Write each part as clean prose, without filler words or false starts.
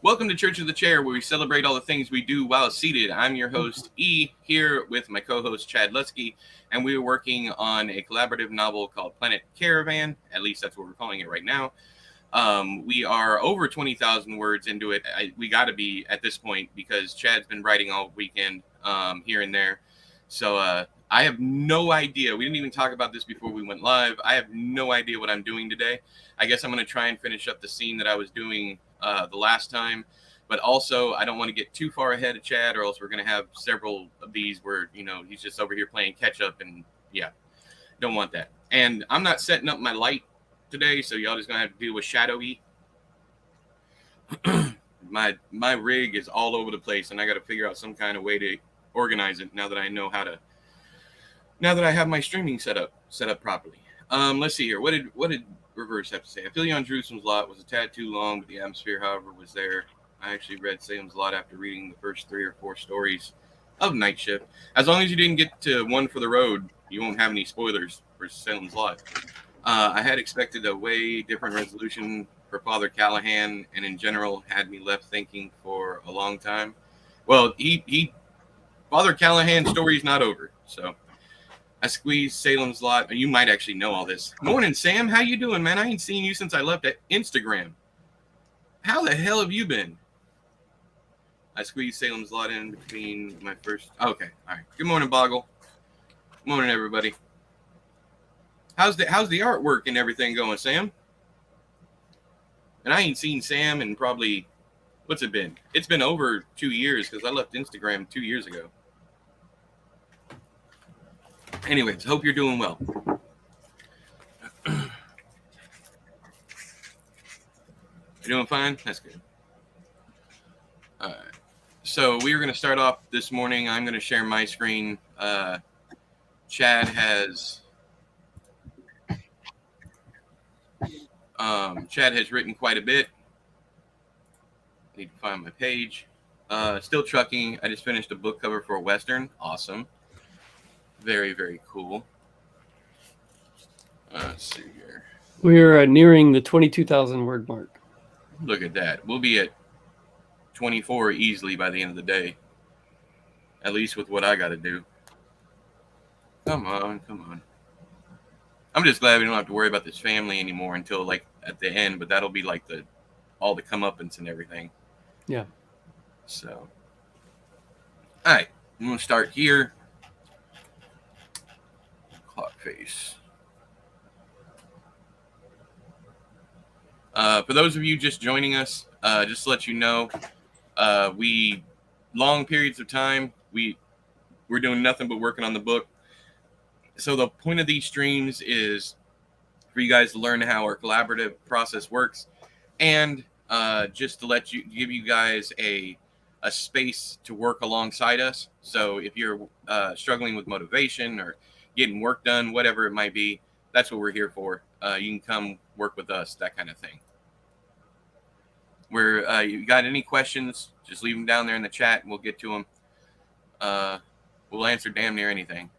Welcome to Church of the Chair, where we celebrate all the things we do while seated. I'm your host, E, here with my co-host, Chad Lutzke, and we are working on a collaborative novel called Planet Caravan. At least that's what we're calling it right now. We are over 20,000 words into it. We got to be at this point because Chad's been writing all weekend here and there. So I have no idea. We didn't even talk about this before we went live. I have no idea what I'm doing today. I guess I'm going to try and finish up the scene that I was doing the last time. But also, I don't want to get too far ahead of Chad, or else we're going to have several of these where, he's just over here playing catch up. And yeah, don't want that. And I'm not setting up my light today, so y'all just going to have to deal with shadowy. My rig is all over the place, and I got to figure out some kind of way to organize it now that I know how to. Now that I have my streaming set up properly. Let's see here. What did Reverse have to say? I feel you on Jerusalem's Lot was a tad too long, but the atmosphere, however, was there. I actually read Salem's Lot after reading the first 3 or 4 stories of Night Shift. As long as you didn't get to One for the Road, you won't have any spoilers for Salem's Lot. I had expected a way different resolution for Father Callahan, and in general had me left thinking for a long time. Well, Father Callahan's story's not over, so I squeezed Salem's Lot. You might actually know all this. Morning, Sam. How you doing, man? I ain't seen you since I left at Instagram. How the hell have you been? I squeezed Salem's Lot in between my first. Okay, all right. Good morning, Boggle. Good morning, everybody. How's the artwork and everything going, Sam? And I ain't seen Sam in probably, what's it been? It's been over 2 years because I left Instagram 2 years ago. Anyways, hope you're doing well. You're doing fine? That's good. All right. So we are going to start off this morning. I'm going to share my screen. Chad has written quite a bit. I need to find my page. Still trucking. I just finished a book cover for a Western. Awesome. Very, very cool. Let's see here. We're nearing the 22,000 word mark. Look at that. We'll be at 24 easily by the end of the day. At least with what I got to do. Come on. I'm just glad we don't have to worry about this family anymore until like at the end, but that'll be like all the comeuppance and everything. Yeah. So, all right, I'm going to start here. Clock face. For those of you just joining us, just to let you know, we long periods of time we're doing nothing but working on the book. So the point of these streams is for you guys to learn how our collaborative process works, and just to give you guys a space to work alongside us. So if you're struggling with motivation or getting work done, whatever it might be, that's what we're here for. You can come work with us, that kind of thing. Where you got any questions, just leave them down there in the chat and we'll get to them. We'll answer damn near anything.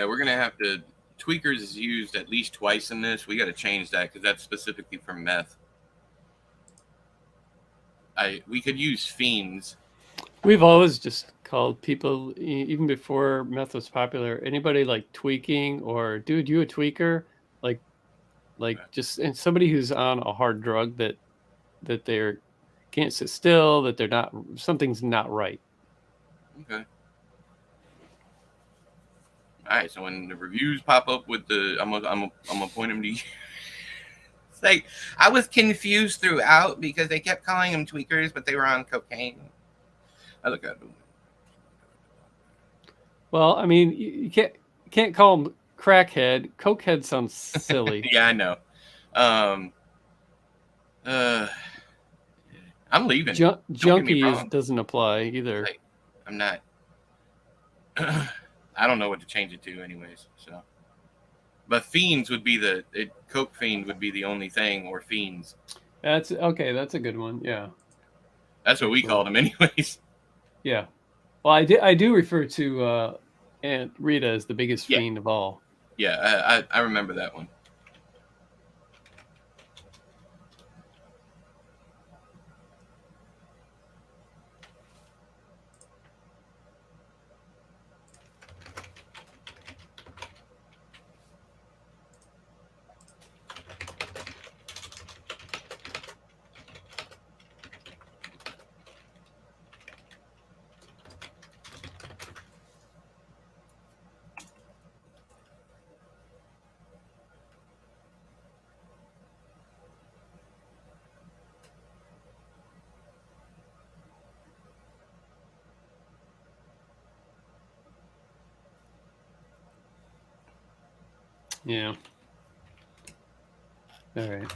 we're gonna have to. Tweakers is used at least twice in this. We got to change that because that's specifically for meth. We could use fiends. We've always just called people, even before meth was popular, anybody like tweaking or dude, you a tweaker? Like, just and somebody who's on a hard drug that they're can't sit still, that they're not something's not right. Okay. All right. So when the reviews pop up with the, I'm gonna point them to you. It's like I was confused throughout because they kept calling them tweakers, but they were on cocaine. I look at them. Well, I mean, you can't call them crackhead. Cokehead sounds silly. Yeah, I know. Um, uh, I'm leaving. Don't get me Junkie wrong. doesn't apply either. Like, I'm not. I don't know what to change it to, anyways. So, but fiends would be coke fiend would be the only thing, or fiends. That's okay. That's a good one. Yeah, That's what we called them, anyways. yeah. Well, I do refer to Aunt Rita as the biggest Yeah, fiend of all. yeah. I remember that one. Yeah. All right.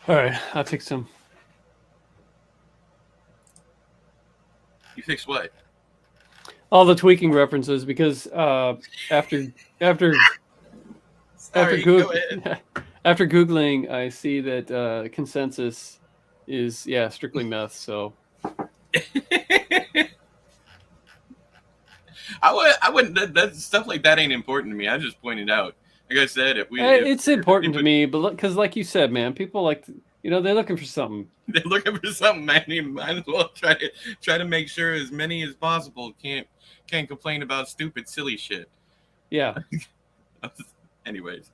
All right. I'll fix them. You fix what? All the tweaking references because after Sorry, go ahead. after googling, I see that consensus is strictly meth. So I wouldn't. That stuff like that ain't important to me. I just pointed out. Like I said, it's important to me, but because like you said, man, people like they're looking for something. they're looking for something, man, you might as well try to make sure as many as possible can't complain about stupid, silly shit. Yeah. Anyways,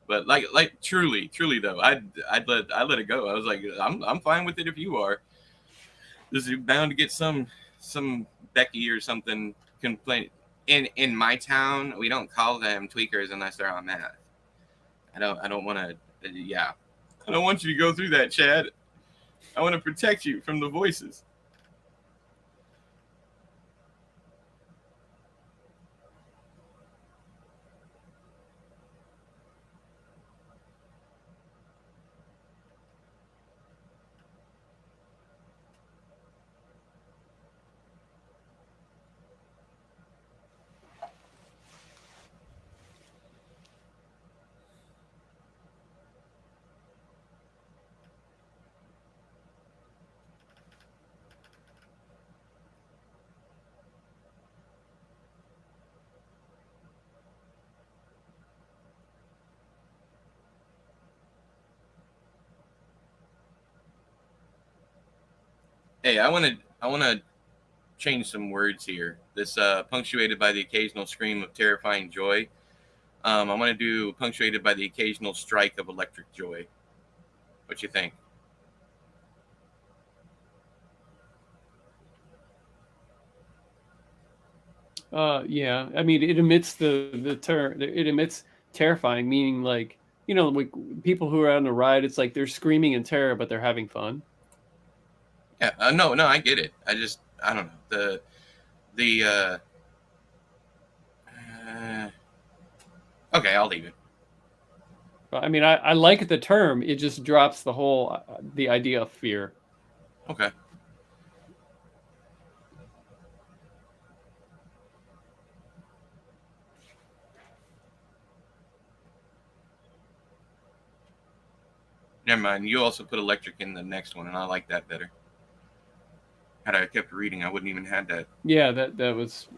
but like truly though, I let it go. I was like, I'm fine with it if you are. This is bound to get some Becky or something complain. In my town, we don't call them tweakers unless they're on meth. I don't want to. Yeah, I don't want you to go through that, Chad. I want to protect you from the voices. Hey, I want to change some words here. This punctuated by the occasional scream of terrifying joy. I want to do punctuated by the occasional strike of electric joy. What you think? Yeah. I mean, it emits the term. It emits terrifying, meaning like like people who are on the ride. It's like they're screaming in terror, but they're having fun. Yeah, no, no, I get it. I don't know the. Okay, I'll leave it. But I mean, I like the term. It just drops the whole the idea of fear. Okay. Never mind. You also put electric in the next one, and I like that better. Had I kept reading, I wouldn't even had that. Yeah, that was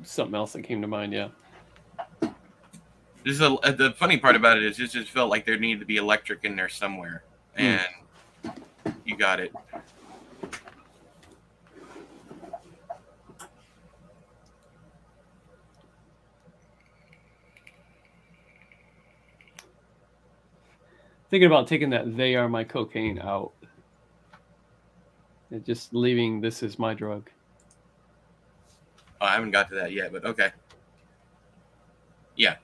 something else that came to mind. Yeah. The funny part about it is it just felt like there needed to be electric in there somewhere, and you got it. Thinking about taking that "they are my cocaine" out and just leaving "this is my drug." Oh, I haven't got to that yet, but okay. Yeah,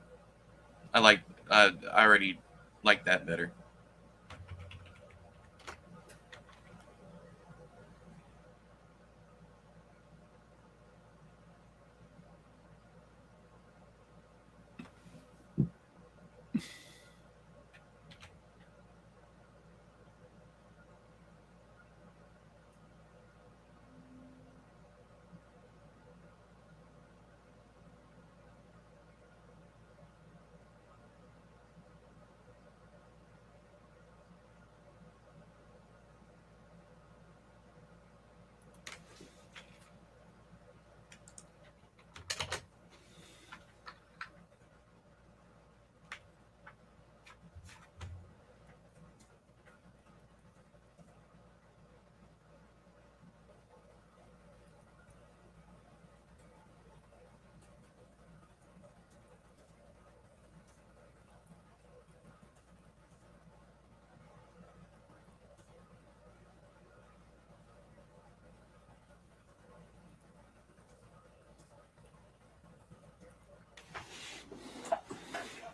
I like. I already like that better.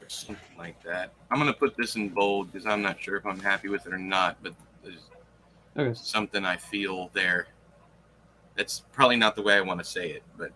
Or something like that. I'm gonna put this in bold because I'm not sure if I'm happy with it or not, but there's Okay. something I feel there. It's probably not the way I want to say it, but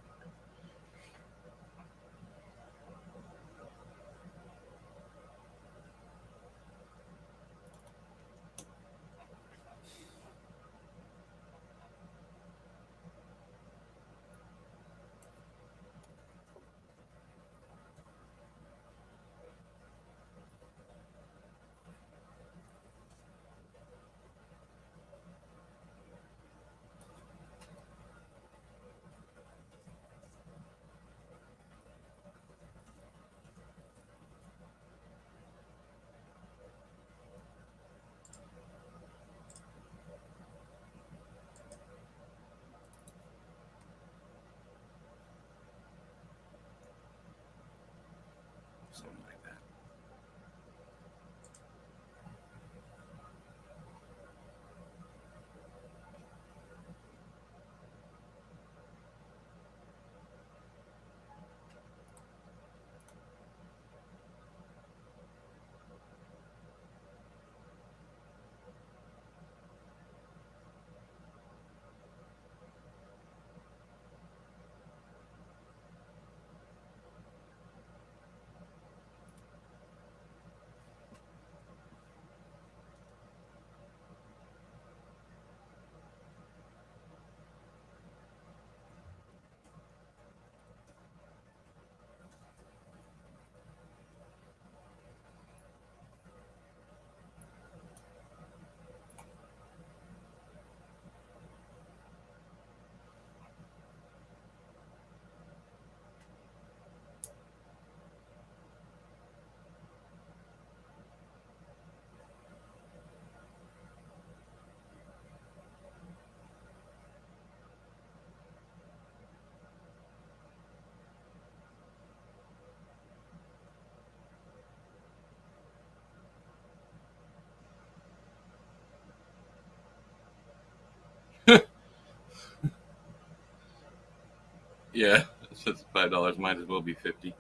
Yeah, so it's $5. Might as well be 50.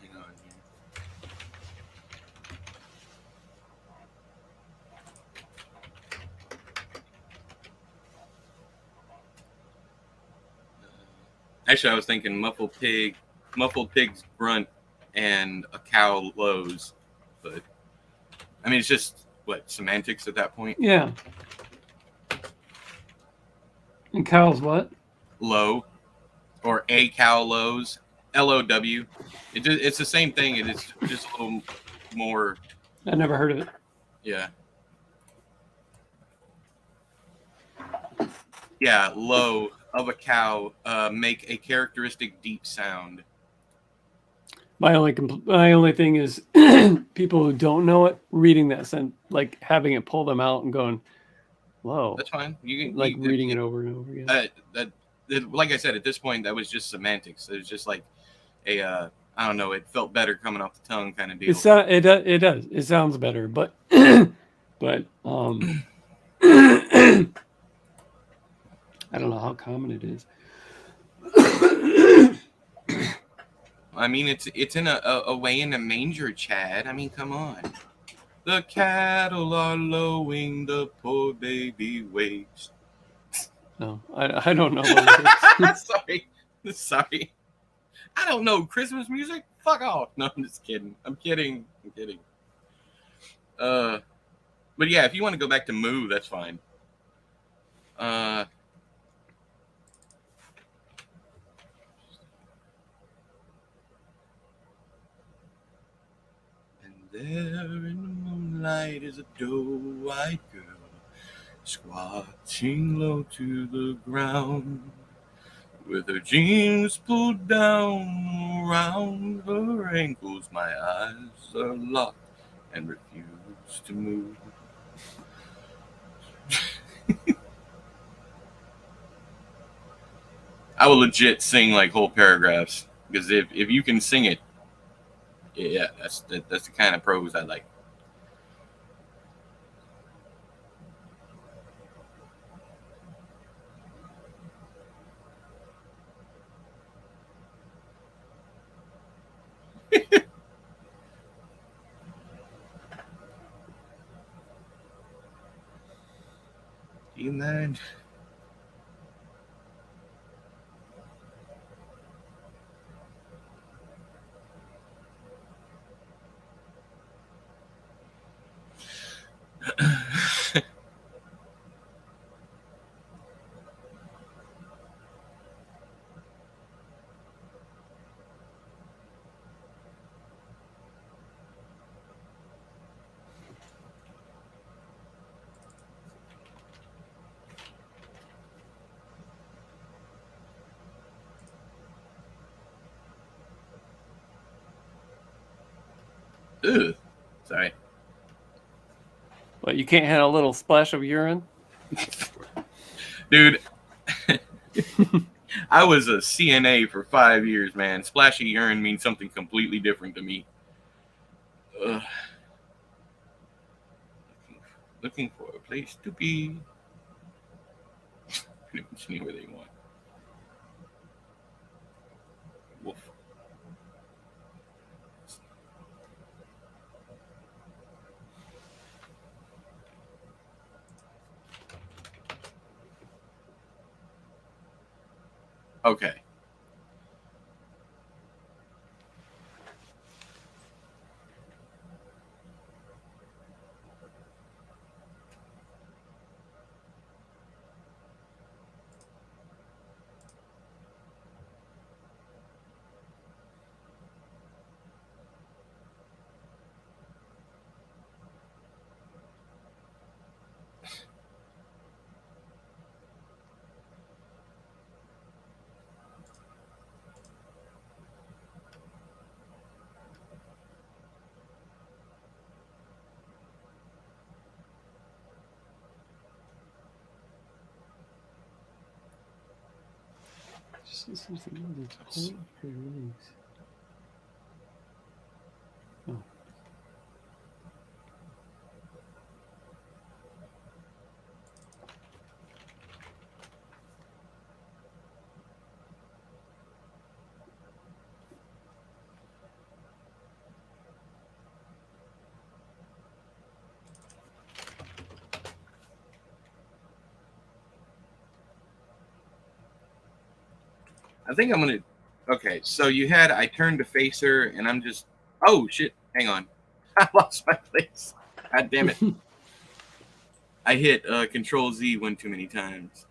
Hang on here. Actually, I was thinking muffled pig's grunt, and a cow lows. But I mean, it's just what semantics at that point. Yeah. And cows what? Low, or a cow lows. LOW. It's the same thing. It's just a little more. I never heard of it. Yeah. Yeah, low of a cow make a characteristic deep sound. My only thing is people who don't know it reading that sentence, like having it pull them out and going, "Whoa!" That's fine. Like reading it over and over again. Like I said, at this point, that was just semantics. It was just like a I don't know. It felt better coming off the tongue, kind of deal. It does. It sounds better, but but I don't know how common it is. I mean, it's in a way in a manger, Chad. I mean, come on. The cattle are lowing, the poor baby waits. No, I don't know what it is. Sorry. I don't know Christmas music. Fuck off. No, I'm just kidding. I'm kidding. But yeah, if you want to go back to Moo, that's fine. And there in the moonlight is a doe-eyed girl, squatting low to the ground, with her jeans pulled down around her ankles. My eyes are locked and refuse to move. I will legit sing like whole paragraphs, because if you can sing it, yeah, that's the kind of prose I like. Do you mind? Ugh. Sorry. But you can't have a little splash of urine? Dude, I was a CNA for 5 years, man. Splash of urine means something completely different to me. Ugh. Looking for a place to be. Pretty much anywhere they want. Wolf. Okay. Oh. I think I'm gonna. Okay, so you had I turned to face her, and I'm just. Oh shit! Hang on, I lost my place. God damn it! I hit Control Z one too many times.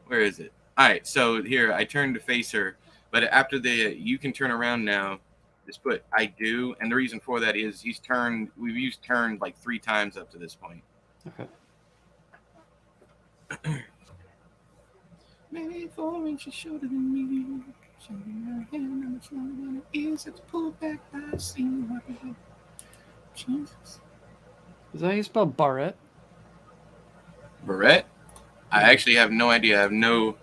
Where is it? All right, so here I turned to face her, but after the you can turn around now. Just put I do, and the reason for that is he's turned. We've used turned like 3 times up to this point. Okay. Maybe 4 inches shorter than me. Showing her hand on the floor than it is. It's pulled back. I see what I have. Jesus. Is that how you spell Barrett? Barrett? I actually have no idea. I have no.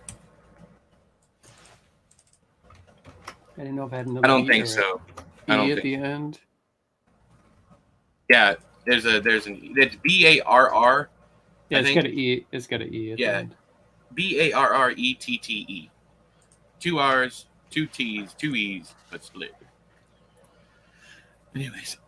I didn't know if I had another. I don't think so. I don't E at think. the end. Yeah, there's an. It's BARR. Yeah, I it's think. got an E. It's got an E at the Yeah, end. BARRETTE. 2 R's, 2 T's, 2 E's, but split. Anyways.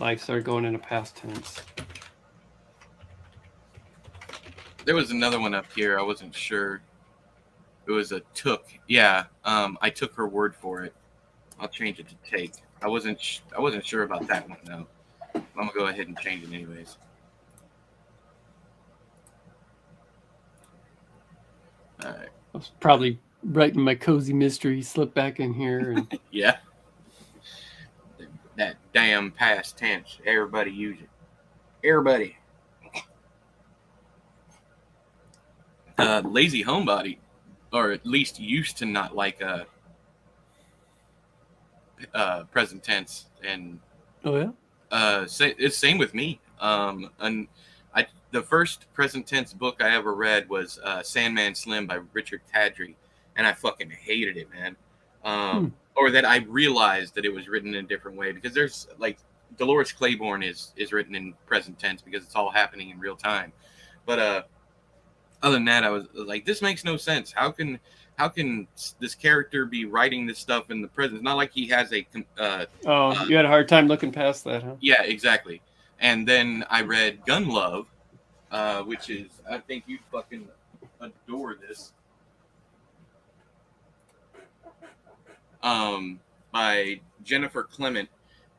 I started going into past tense. There was another one up here. I wasn't sure. It was a took. Yeah. I took her word for it. I'll change it to take. I wasn't sure about that one though. I'm gonna go ahead and change it anyways. All right. I was probably writing my cozy mystery, slip back in here, and Yeah. That damn past tense. Everybody use it. Everybody. Lazy homebody, or at least used to not like present tense, and oh yeah, it's same with me. And the first present tense book I ever read was Sandman Slim by Richard Tadry, and I fucking hated it, man. Or that I realized that it was written in a different way, because there's like Dolores Claiborne is written in present tense because it's all happening in real time. But other than that, I was like, this makes no sense. How can this character be writing this stuff in the present? It's not like he has a you had a hard time looking past that, huh? yeah, exactly. And then I read Gun Love, which is, I think you fucking adore this, by Jennifer Clement.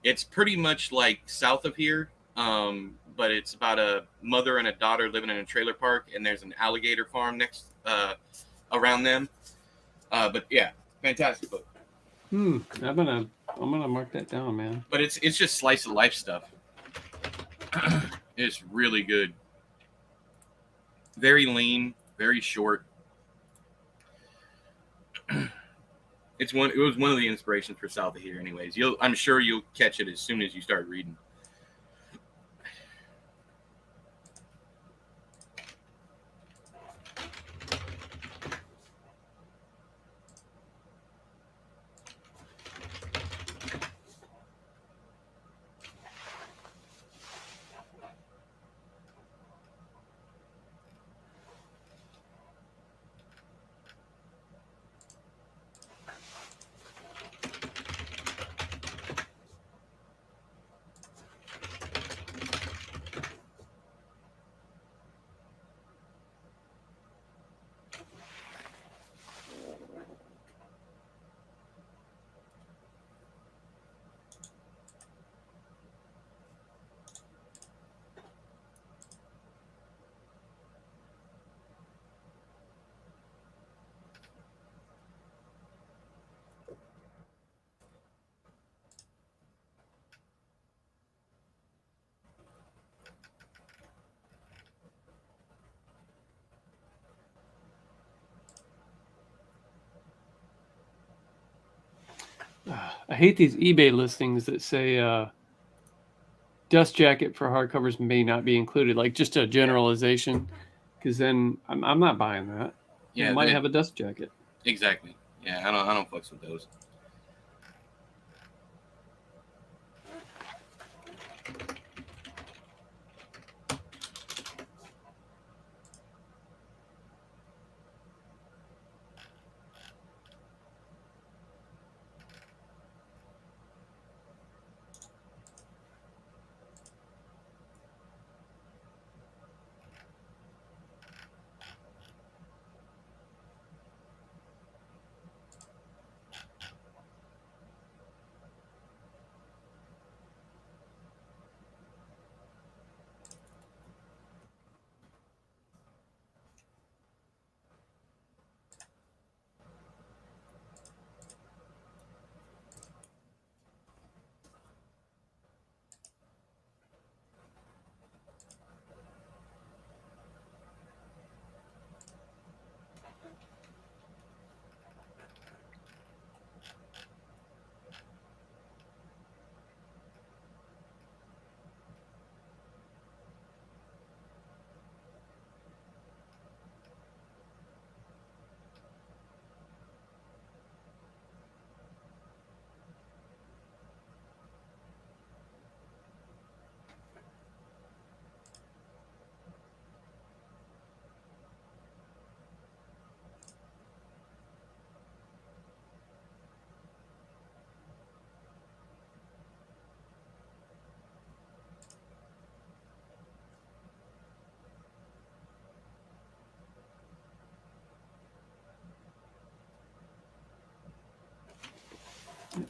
It's pretty much like South of Here, but it's about a mother and a daughter living in a trailer park, and there's an alligator farm next around them. But yeah, fantastic book. I'm gonna mark that down, man. But it's just slice of life stuff. It's really good. Very lean, very short. It was one of the inspirations for South of Here, anyways. I'm sure you'll catch it as soon as you start reading. I hate these eBay listings that say dust jacket for hardcovers may not be included, like just a generalization, because then I'm not buying that. Yeah, it might have a dust jacket. Exactly. Yeah, I don't fucks with those.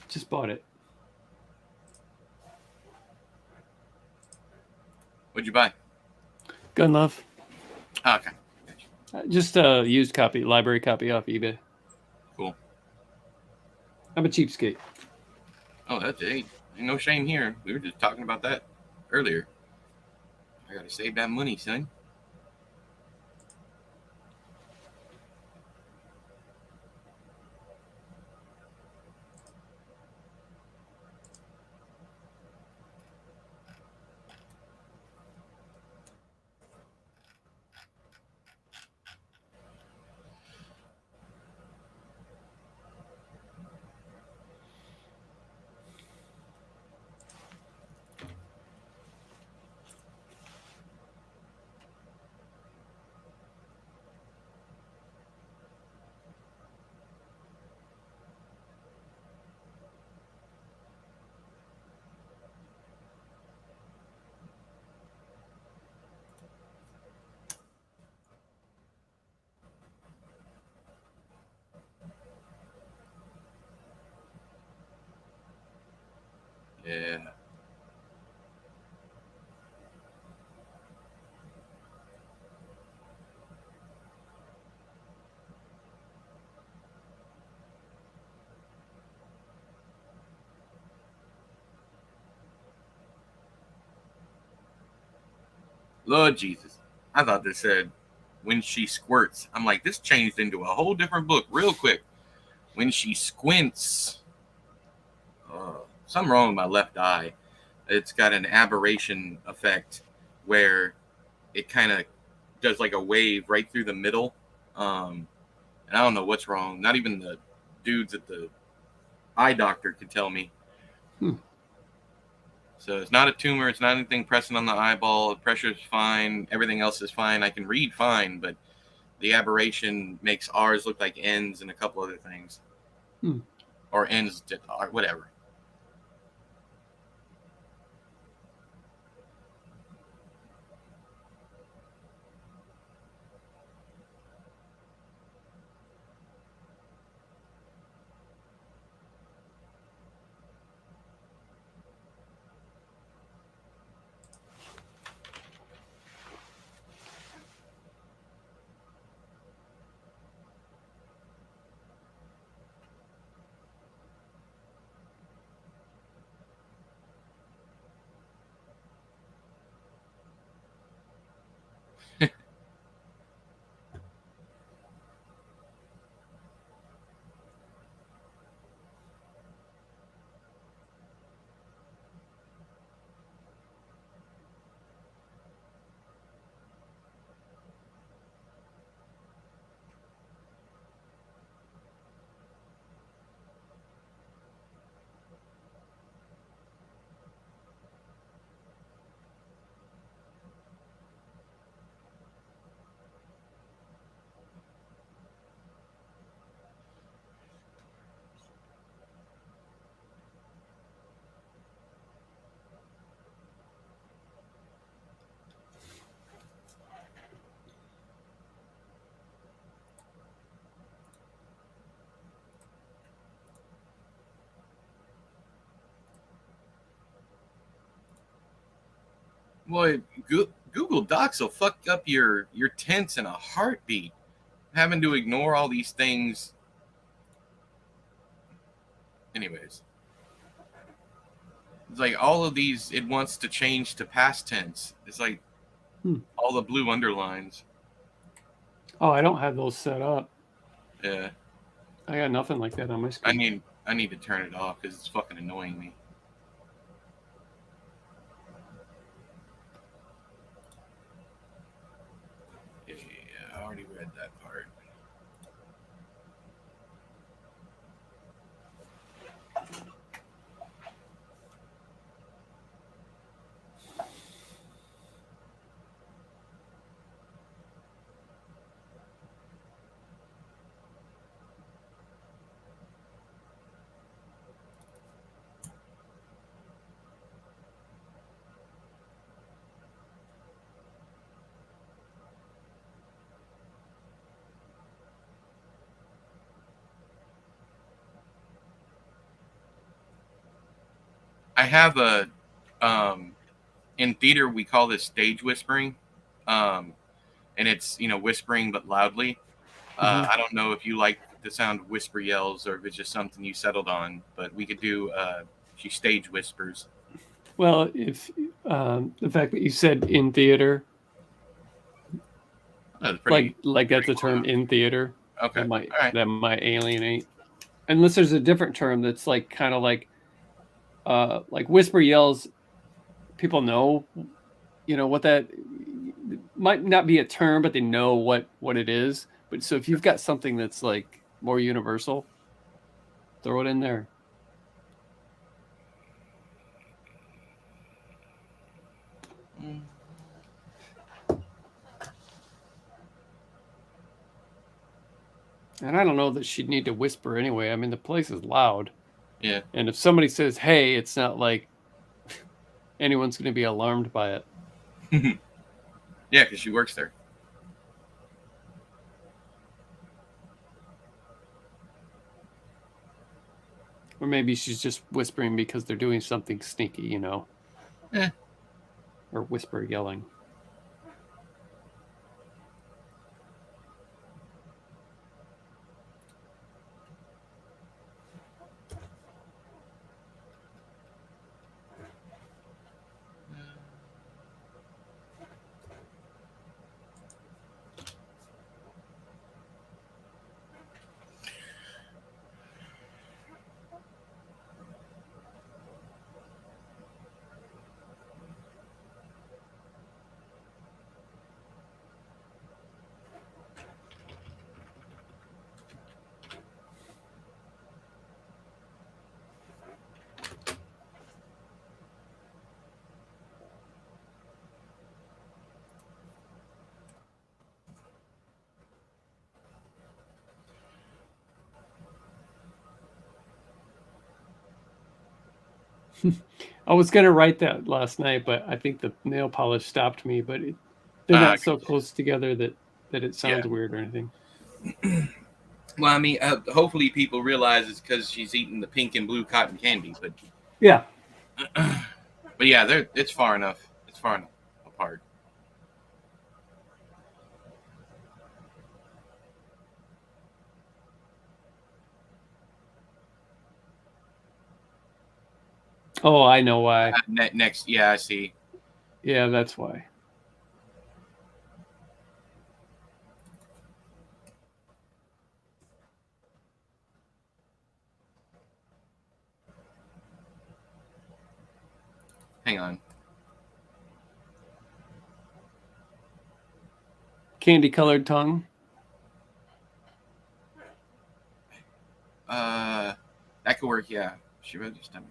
Just bought it. What'd you buy? Gun Love. Oh, okay. Just a used copy, library copy off eBay. Cool. I'm a cheapskate. Oh, that's it. Ain't no shame here. We were just talking about that earlier. I gotta save that money, son. Yeah. Lord Jesus. I thought this said when she squirts. I'm like, this changed into a whole different book real quick. When she squints. Something wrong with my left eye. It's got an aberration effect where it kind of does like a wave right through the middle. And I don't know what's wrong. Not even the dudes at the eye doctor could tell me. So it's not a tumor. It's not anything pressing on the eyeball. The pressure is fine. Everything else is fine. I can read fine, but the aberration makes R's look like N's and a couple other things. Or N's to R, whatever. Boy, Google Docs will fuck up your tense in a heartbeat. Having to ignore all these things. Anyways, it's like all of these. It wants to change to past tense. It's like all the blue underlines. Oh, I don't have those set up. Yeah. I got nothing like that on my screen. I need to turn it off because it's fucking annoying me. Yeah, I already read that part. I have a in theater we call this stage whispering, and it's whispering but loudly. I don't know if you like the sound of whisper yells or if it's just something you settled on, but we could do she stage whispers. Well, if the fact that you said in theater, like that's a term in theater, Okay, all right. that might alienate. Unless there's a different term that's like kind of like whisper yells. People know, what that might not be a term, but they know what it is. But so if you've got something that's like more universal, throw it in there. And I don't know that she'd need to whisper anyway. I mean, the place is loud. Yeah. And if somebody says, "Hey," it's not like anyone's going to be alarmed by it. Yeah, because she works there. Or maybe she's just whispering because they're doing something sneaky, you know. Eh. Or whisper yelling. I was going to write that last night, but I think the nail polish stopped me. But they're not so close together that it sounds weird or anything. Well, I mean, hopefully people realize it's because she's eating the pink and blue cotton candy. But yeah, but yeah, it's far enough. It's far enough apart. Oh, I know why. Next, yeah, I see. Yeah, that's why. Hang on. Candy colored tongue. That could work. Yeah, she wrote this time.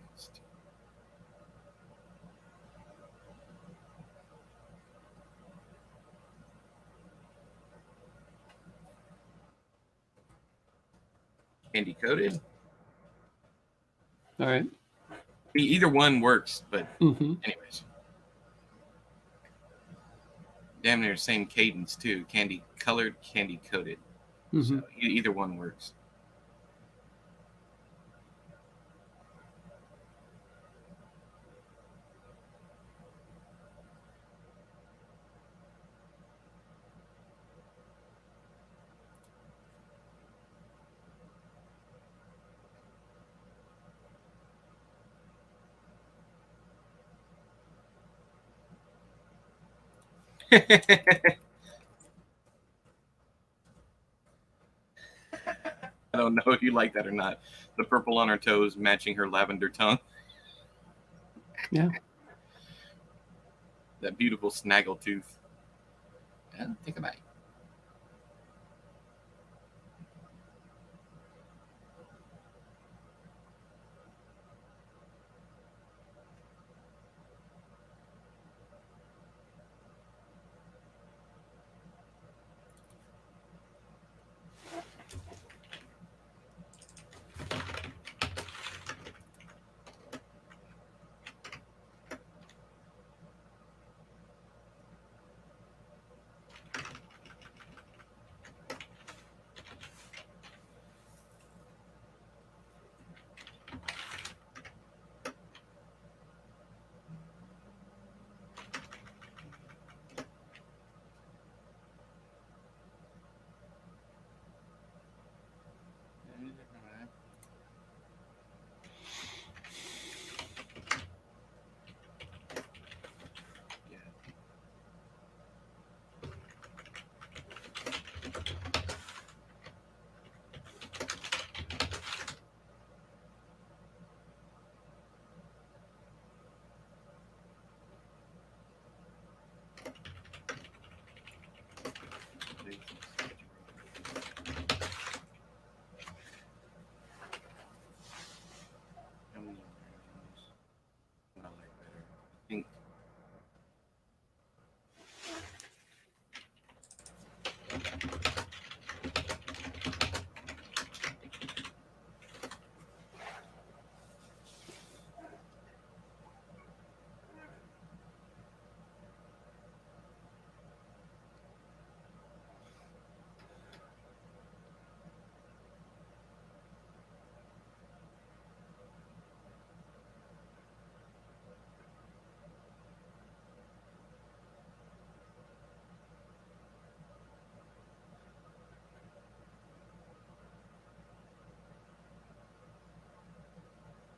Candy coated. All right. Either one works, but anyways. Damn near the same cadence too. Candy colored, candy coated. So either one works. I don't know if you like that or not. The purple on her toes matching her lavender tongue. Yeah. That beautiful snaggle tooth. Take a bite.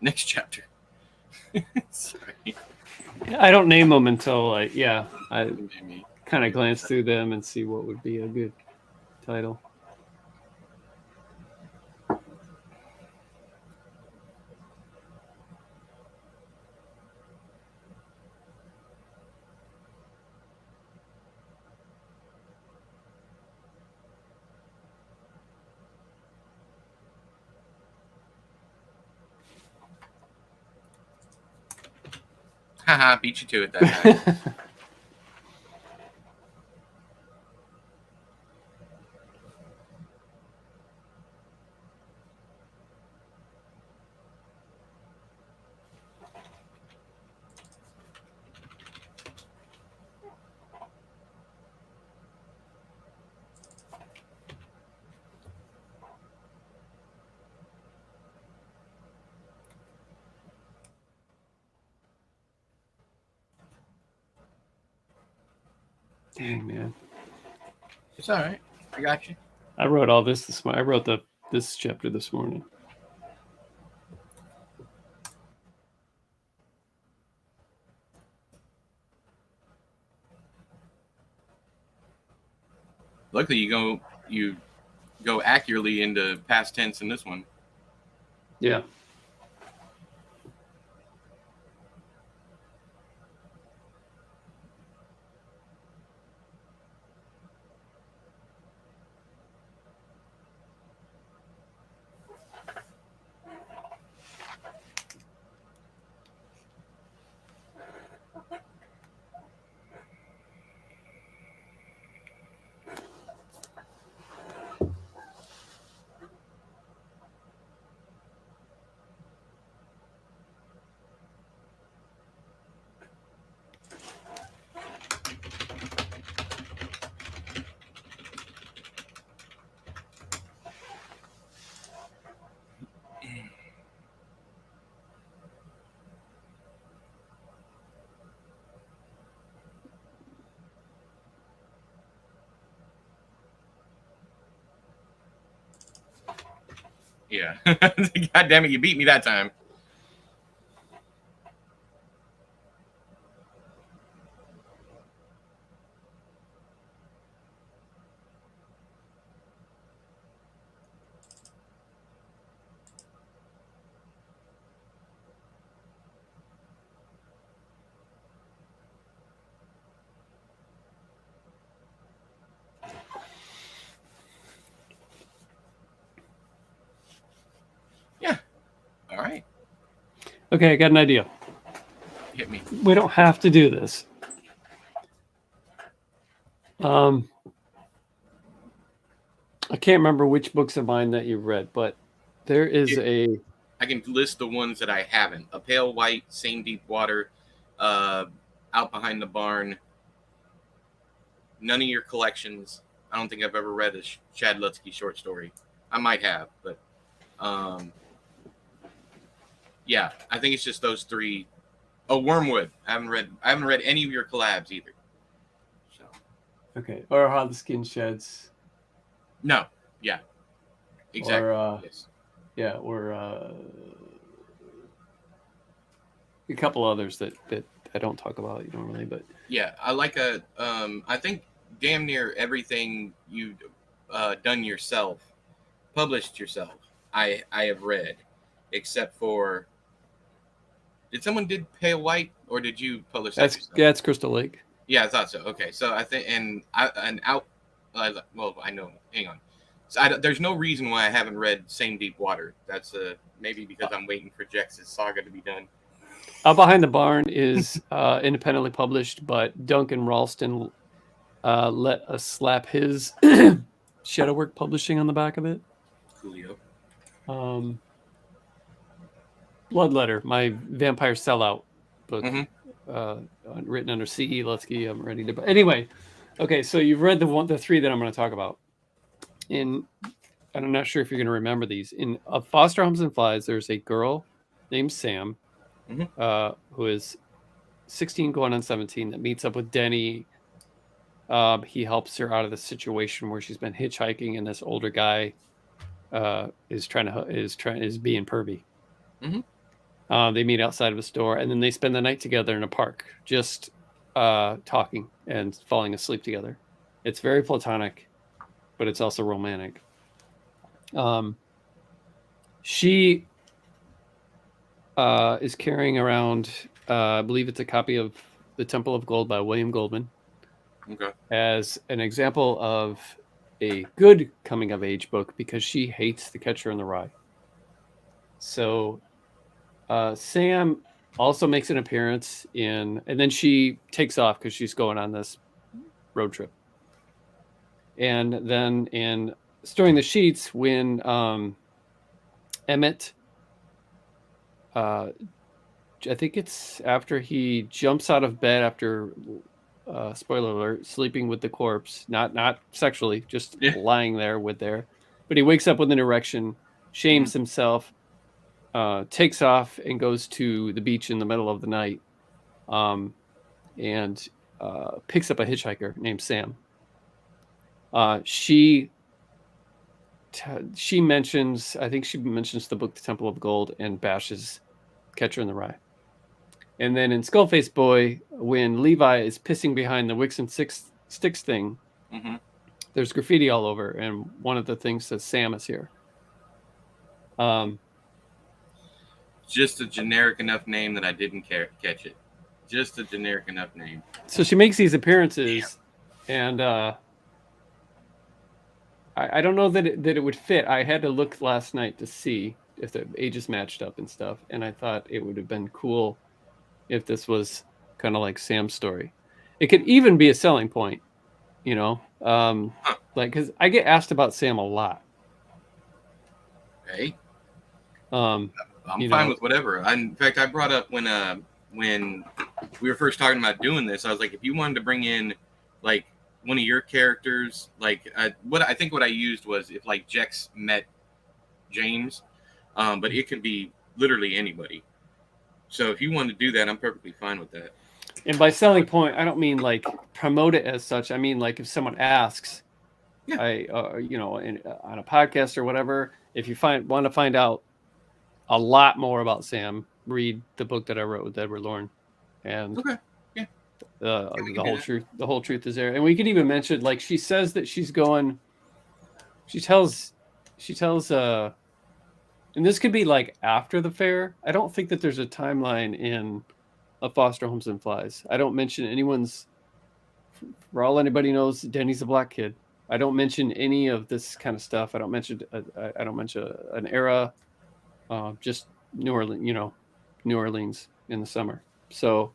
Next chapter. Sorry. I don't name them until I Maybe. kind of glance through them and see what would be a good title. Haha, beat you to it that time. Dang, man. It's all right. I got you. I wrote all this morning. I wrote this chapter this morning. Luckily, you go accurately into past tense in this one. Yeah. Yeah. God damn it, you beat me that time. Yeah. All right. Okay, I got an idea. Hit me. We don't have to do this. I can't remember which books of mine that you've read, but there is I can list the ones that I haven't. A Pale White, Same Deep Water, Out Behind the Barn. None of your collections. I don't think I've ever read a Chad Lutzke short story. I might have, but yeah, I think it's just those three. Oh, Wormwood. I haven't read any of your collabs either. So okay, or How the Skin Sheds. no, yeah, exactly. Or yes. yeah, or a couple others that I don't talk about, really, but Yeah, I like I think damn near everything you've done yourself, published yourself. I have read, except for. Did someone did Pale White, or did you publish that yourself? that's Crystal Lake. Yeah, I thought so. Okay, so I think out. Well, I know. Hang on. So there's no reason why I haven't read Same Deep Water. That's maybe because I'm waiting for Jex's saga to be done. Out Behind the Barn is independently published, but Duncan Ralston let us slap his Shadowwork Publishing on the back of it. Coolio. Bloodletter, my vampire sellout book, Mm-hmm. written under C.E. Lutzke. I'm ready to. Anyway, okay, so you've read the three that I'm going to talk about. And I'm not sure if you're going to remember these. In Foster Homes and Flies, there's a girl named Sam, who is 16 going on 17, that meets up with Denny. He helps her out of the situation where she's been hitchhiking, and this older guy is being pervy. Mm-hmm. They meet outside of a store, and then they spend the night together in a park, just talking and falling asleep together. It's very platonic, but it's also romantic. She is carrying around, I believe it's a copy of The Temple of Gold by William Goldman, Okay. as an example of a good coming of age book because she hates The Catcher in the Rye. So Sam also makes an appearance in, and then she takes off because she's going on this road trip. And then in Storing the Sheets, when Emmett, I think it's after he jumps out of bed after, spoiler alert, sleeping with the corpse, not sexually, just lying there but he wakes up with an erection, shames himself, takes off and goes to the beach in the middle of the night, and picks up a hitchhiker named Sam. She mentions, I think she mentions the book The Temple of Gold and bashes Catcher in the Rye. And then in Skullface Boy, when Levi is pissing behind the Wicks and Sticks thing, there's graffiti all over, and one of the things says Sam is here. Just a generic enough name that I didn't catch it. Just a generic enough name. So she makes these appearances, and I don't know that it would fit. I had to look last night to see if the ages matched up and stuff, and I thought it would have been cool if this was kind of like Sam's story. It could even be a selling point, like, because I get asked about Sam a lot. Hey, I'm fine with whatever. In fact, I brought up when we were first talking about doing this, I was like, if you wanted to bring in like one of your characters, like what I used was if like Jex met James, but it could be literally anybody. So if you want to do that, I'm perfectly fine with that. And by selling point, I don't mean like promote it as such. I mean like if someone asks, on a podcast or whatever, if you want to find out a lot more about Sam, read the book that I wrote with Edward Lorne, and the whole truth is there. And we could even mention, like, she says that she's going. She tells, and this could be like after the fair. I don't think that there's a timeline in A Foster Homes and Flies. I don't mention anyone's. For all anybody knows, Denny's a black kid. I don't mention any of this kind of stuff. I don't mention an era. Just New Orleans in the summer. So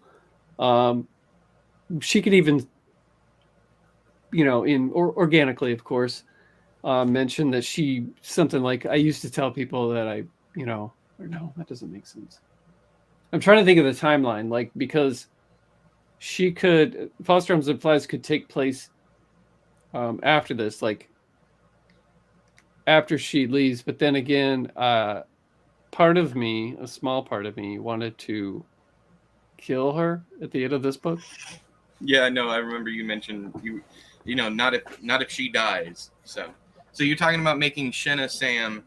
she could even, organically, of course, mention that she, something like, I used to tell people that or no, that doesn't make sense. I'm trying to think of the timeline, like, because Foster Homes and Flies could take place after this, like after she leaves. But then again, a small part of me wanted to kill her at the end of this book. Yeah, no, I remember you mentioned not if she dies. So you're talking about making Shenna Sam,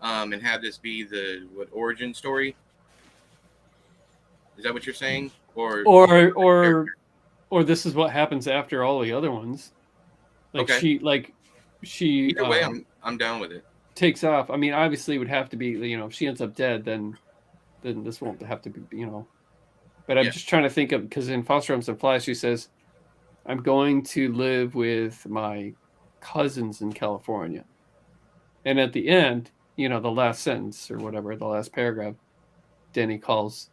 and have this be the origin story? Is that what you're saying? Or this is what happens after all the other ones. Like, okay. She either way, I'm down with it. Takes off. I mean, obviously, it would have to be, if she ends up dead, then this won't have to be, But I'm just trying to think of, because in Foster Homes and Flies, she says, "I'm going to live with my cousins in California," and at the end, the last sentence or whatever, the last paragraph, Denny calls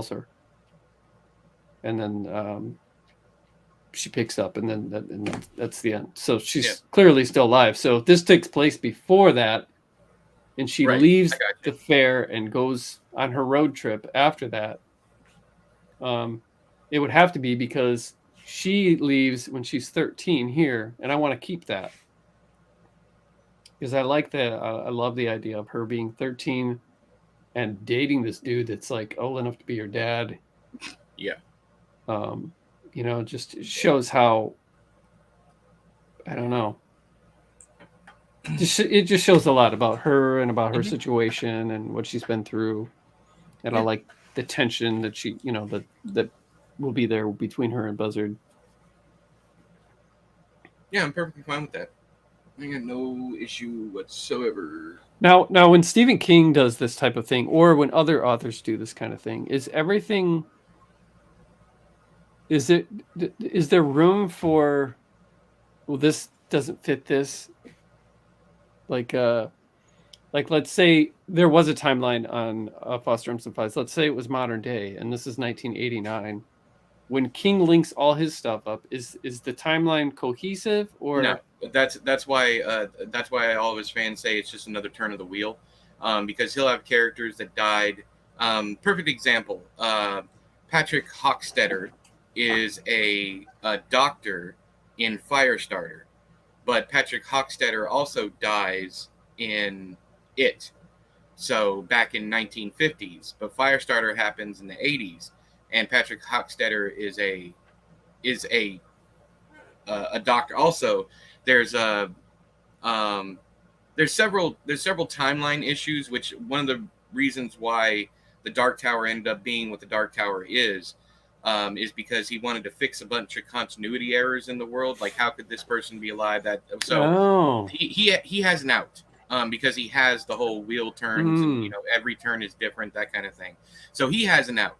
her, and then she picks up, and then that's the end. So she's clearly still alive. So this takes place before that, and she leaves the fair and goes on her road trip after that. It would have to be because she leaves when she's 13 here, and I want to keep that because I like that. I love the idea of her being 13 and dating this dude that's like old enough to be her dad. Yeah. Just shows how, I don't know. It just shows a lot about her and about her situation and what she's been through. and I Yeah. like the tension that she, that will be there between her and Buzzard. Yeah, I'm perfectly fine with that. I got no issue whatsoever. Now, when Stephen King does this type of thing, or when other authors do this kind of thing, is everything is it is there room for, well, this doesn't fit this, like let's say there was a timeline on Foster Home Supplies. Let's say it was modern day, and this is 1989. When King links all his stuff up, is the timeline cohesive, No, or that's why all of his fans say it's just another turn of the wheel, because he'll have characters that died. Perfect example: Patrick Hockstetter is a doctor in Firestarter, but Patrick Hockstetter also dies in It. So back in 1950s, but Firestarter happens in the 80s, and Patrick Hockstetter is a doctor. Also, there's a there's several timeline issues, which one of the reasons why the Dark Tower ended up being what the Dark Tower is because he wanted to fix a bunch of continuity errors in the world. Like, how could this person be alive? That so oh, he has an out. Because he has the whole wheel turns, and every turn is different, that kind of thing. So he has an out.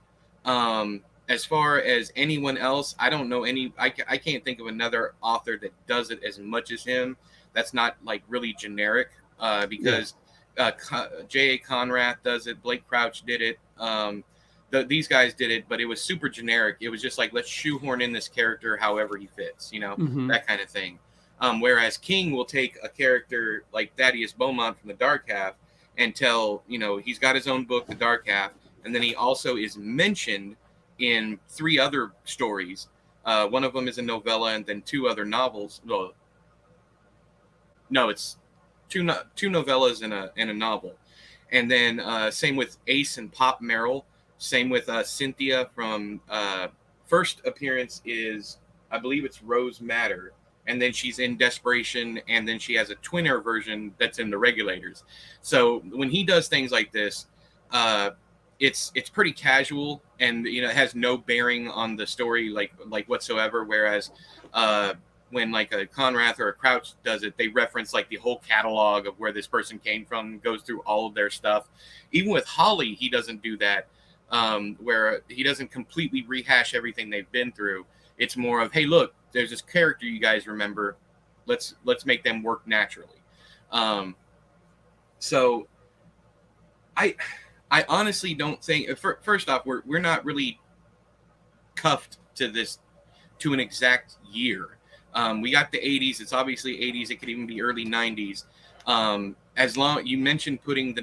As far as anyone else, I don't know any. I can't think of another author that does it as much as him. That's not like really generic. Because J.A. Conrad does it. Blake Crouch did it. These guys did it, but it was super generic. It was just like, let's shoehorn in this character however he fits, that kind of thing. Whereas King will take a character like Thaddeus Beaumont from the Dark Half and tell, he's got his own book, The Dark Half, and then he also is mentioned in 3 other stories. One of them is a novella, and then 2 other novels. Well, no, it's two novellas and a novel. And then same with Ace and Pop Merrill. Same with Cynthia from first appearance is, I believe it's Rose Madder. And then she's in Desperation, and then she has a twinner version that's in The Regulators. So when he does things like this, it's pretty casual, and it has no bearing on the story like whatsoever. Whereas when like a Conrath or a Crouch does it, they reference like the whole catalog of where this person came from, goes through all of their stuff. Even with Holly, he doesn't do that, where he doesn't completely rehash everything they've been through. It's more of, hey, look, there's this character you guys remember. Let's make them work naturally. So I honestly don't think. First off, we're not really cuffed to an exact year. We got the 80s. It's obviously 80s. It could even be early 90s. As long you mentioned putting the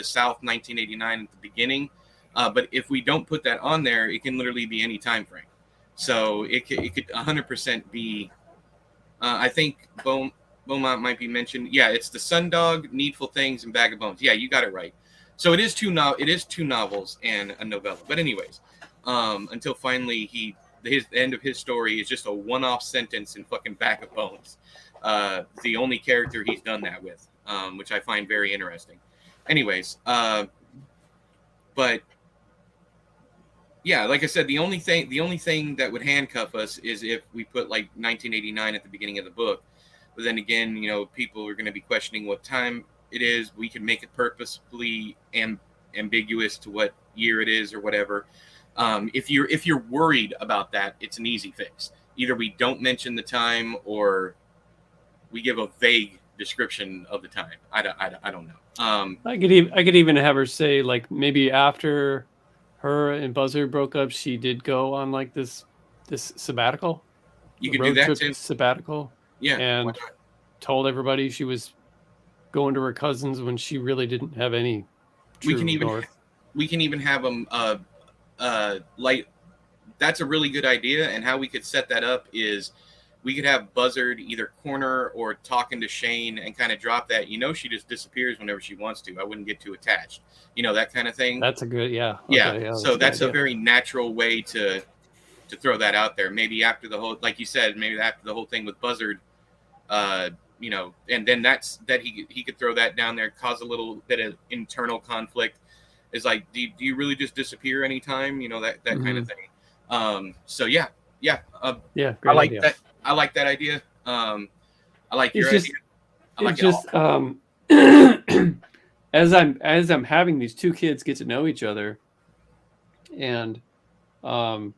South 1989 at the beginning, but if we don't put that on there, it can literally be any time frame. So it could 100% be. I think Beaumont might be mentioned. Yeah, it's the Sundog, Needful Things, and Bag of Bones. Yeah, you got it right. So it is two novels and a novella. But anyways, until finally the end of his story is just a one-off sentence in fucking Bag of Bones. The only character he's done that with, which I find very interesting. Anyways, but yeah, like I said, the only thing that would handcuff us is if we put like 1989 at the beginning of the book. But then again, people are going to be questioning what time it is. We can make it purposefully ambiguous to what year it is or whatever. If you're worried about that, it's an easy fix. Either we don't mention the time, or we give a vague description of the time. I don't know. I could even have her say, like, maybe after her and Buzzard broke up, she did go on like this sabbatical. You could do that too. Sabbatical. Yeah, and told everybody she was going to her cousins when she really didn't have any true north. We can even have them like, that's a really good idea. And how we could set that up is we could have Buzzard either corner or talking to Shane and kind of drop that, she just disappears whenever she wants to. I wouldn't get too attached, that kind of thing. That's a good, yeah. So that's a very natural way to throw that out there. Maybe after the whole, like you said, maybe after the whole thing with Buzzard, and then he could throw that down there, cause a little bit of internal conflict. Is like, do you really just disappear anytime? You know, that kind of Mhm. thing. So yeah, yeah. Yeah, I great like idea. that. I like that idea. I like It's your idea. just I like it's it all. just as I'm having these two kids get to know each other, and um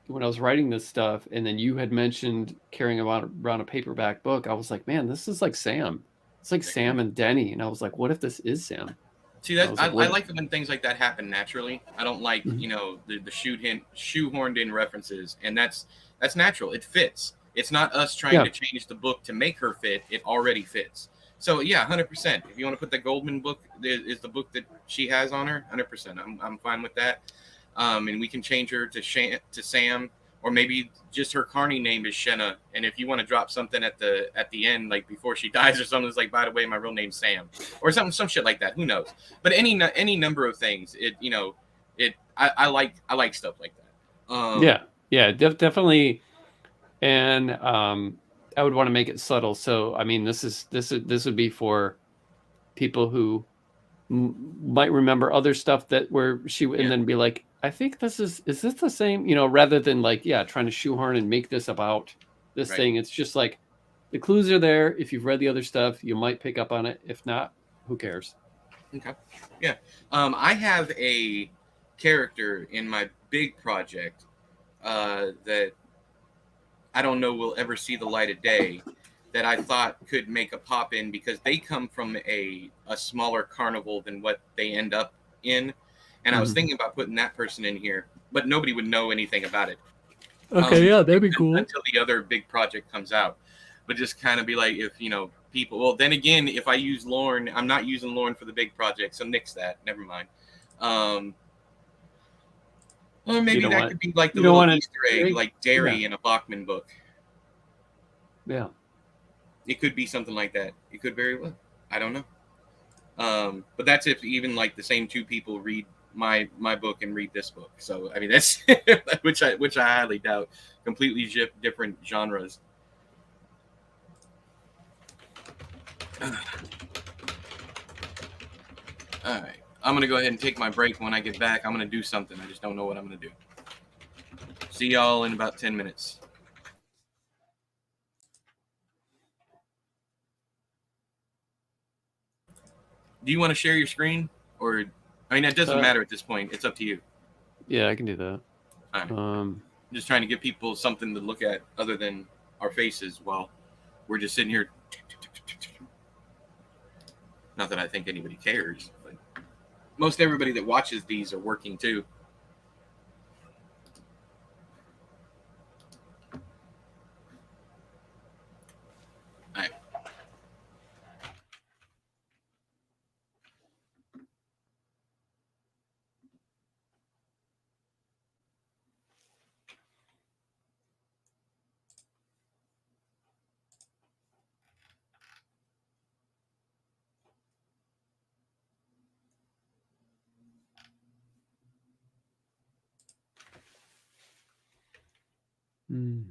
when I was writing this stuff, and then you had mentioned carrying around a paperback book, I was like, man, this is like Sam. It's like Sam and Denny, and I was like, what if this is Sam? See And I that was like, I what? like it when things like that happen naturally. I don't like, Mhm. you know, the shoehorned in references, and that's natural. It fits. It's not us trying Yeah, to change the book to make her fit. It already fits. So yeah, 100%. If you want to put the Goldman book is the book that she has on her, 100%. I'm fine with that. And we can change her to Sam, or maybe just her Carney name is Shenna. And if you want to drop something at the end, like before she dies or something, it's like, by the way, my real name's Sam, or some shit like that. Who knows? But any number of things. It you know, it I like stuff like that. yeah, yeah, definitely. And I would want to make it subtle. So I mean, this would be for people who might remember other stuff that where she and Yeah, then be like, I think is this the same? You know, rather than like, yeah, trying to shoehorn and make this about this right. thing. It's just like the clues are there. If you've read the other stuff, you might pick up on it. If not, who cares? Okay. Yeah. I have a character in my big project that I don't know will ever see the light of day, that I thought could make a pop in because they come from a smaller carnival than what they end up in. And I was Mhm. thinking about putting that person in here, but nobody would know anything about it Okay, yeah, that'd be cool. until the other big project comes out. But just kind of be like, if you know people. Well, then again, if I use Lauren, I'm not using Lauren for the big project, so nix that. Never mind. Um, or You maybe don't that want could be like the you don't little want an Easter egg, egg? like Yeah, Derry in a Bachman book. yeah. It could be something like that. It could very well. I don't know. But that's if even like the same two people read my book and read this book. So I mean that's which I highly doubt. Completely different genres. All right. I'm gonna go ahead and take my break. When I get back, I'm gonna do something. I just don't know what I'm gonna do. See y'all in about 10 minutes. Do you want to share your screen, or I mean, it doesn't Uh, matter at this point. It's up to you. yeah, I can do that. All right. Um, I'm just trying to give people something to look at other than our faces while we're just sitting here. Not that I think anybody cares, but most everybody that watches these are working too. All right. mm.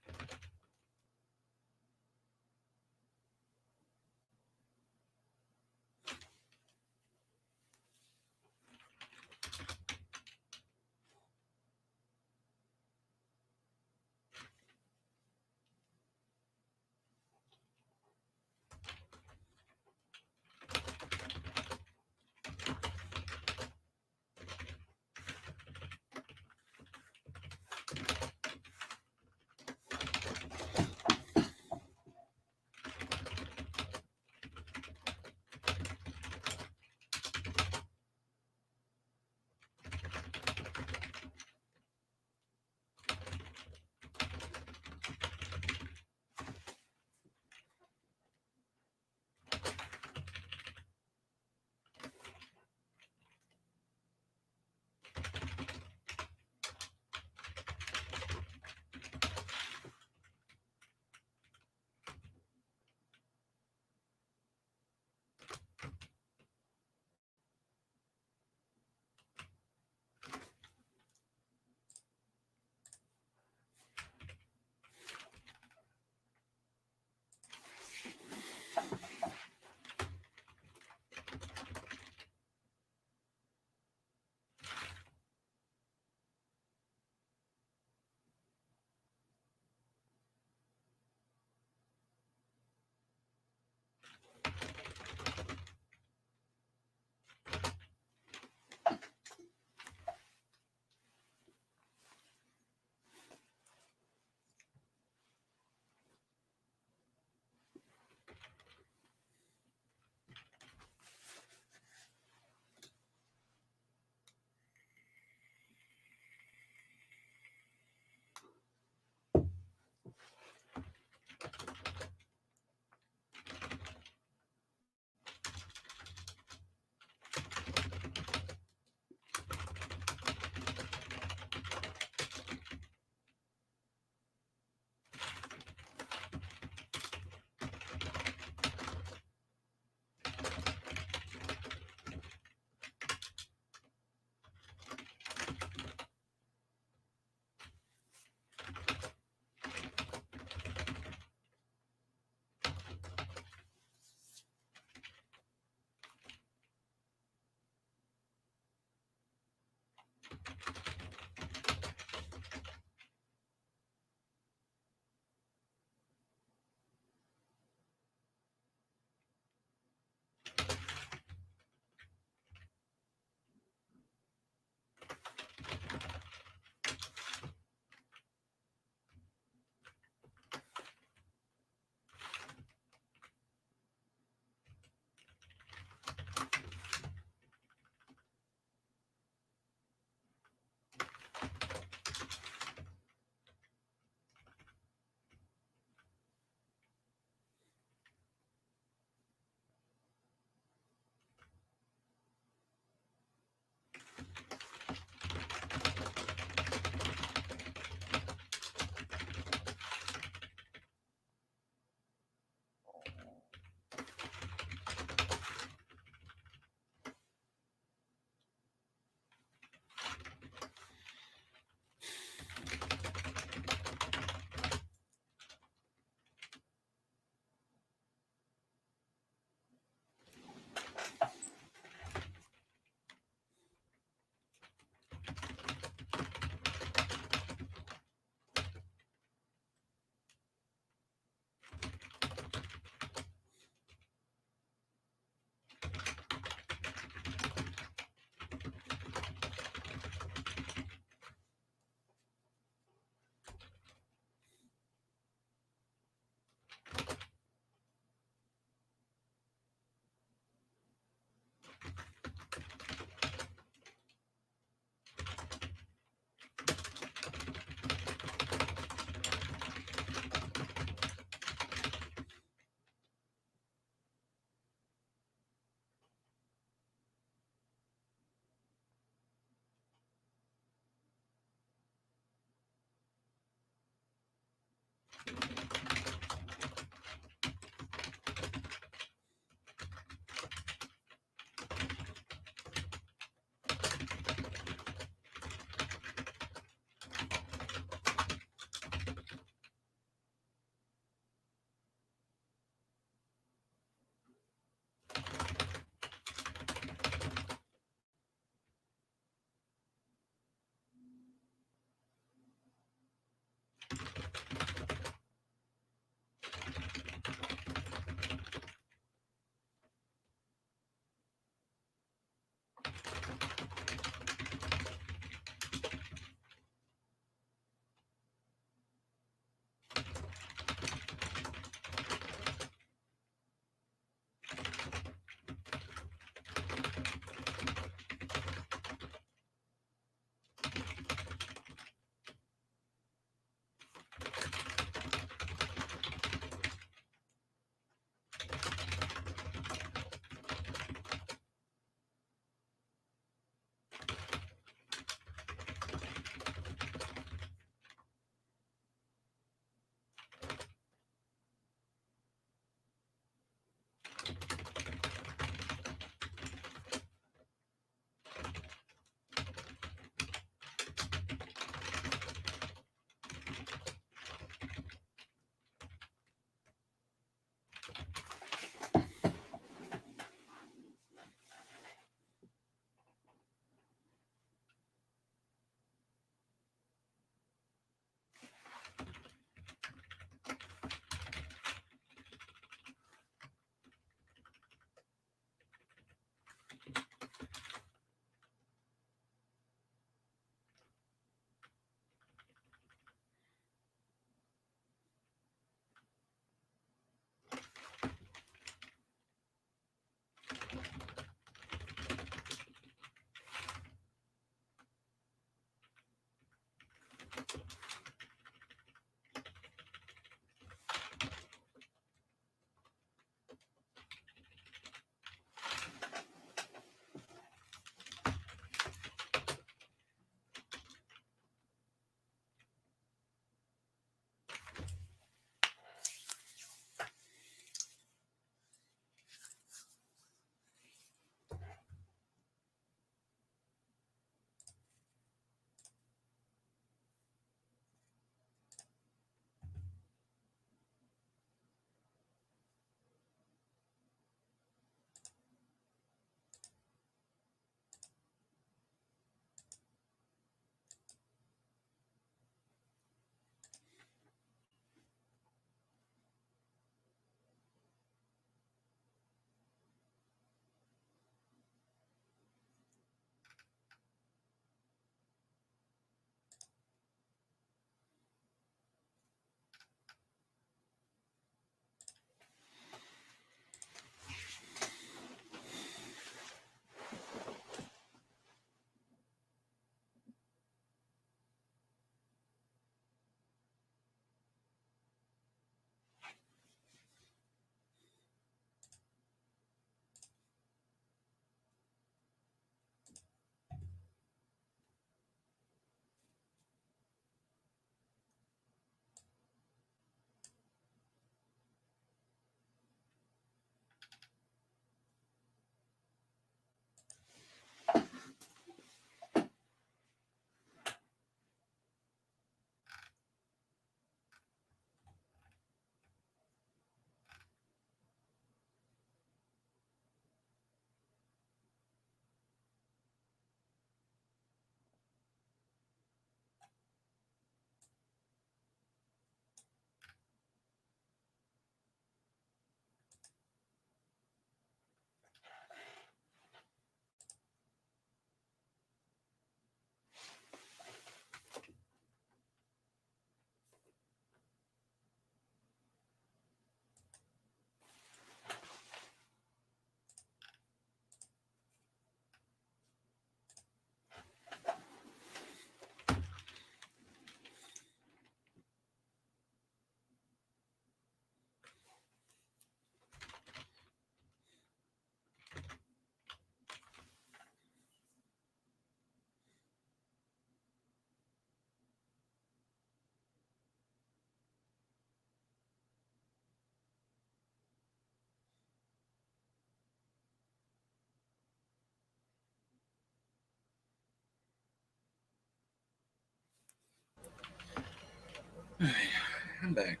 I'm back.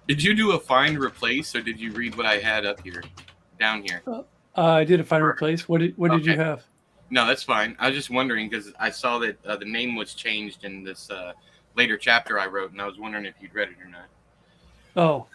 Did you do a find replace, or did you read what I had up here, down here? I did a find replace. What did you have? No, that's fine. I was just wondering because I saw that the name was changed in this later chapter I wrote, and I was wondering if you'd read it or not. Oh.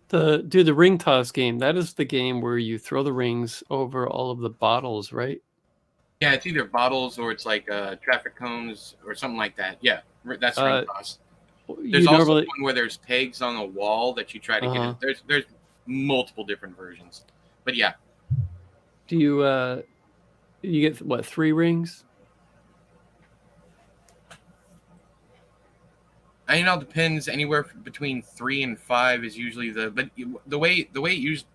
The ring toss game. That is the game where you throw the rings over all of the bottles, right? Yeah, it's either bottles or it's like traffic cones or something like that. Yeah, that's ring Uh, toss. There's you also normally, one where there's pegs on a wall that you try to get uh-huh. in. There's multiple different versions, but yeah, Do you get what, 3 rings? I know it depends. Anywhere between 3 and 5 is usually but the way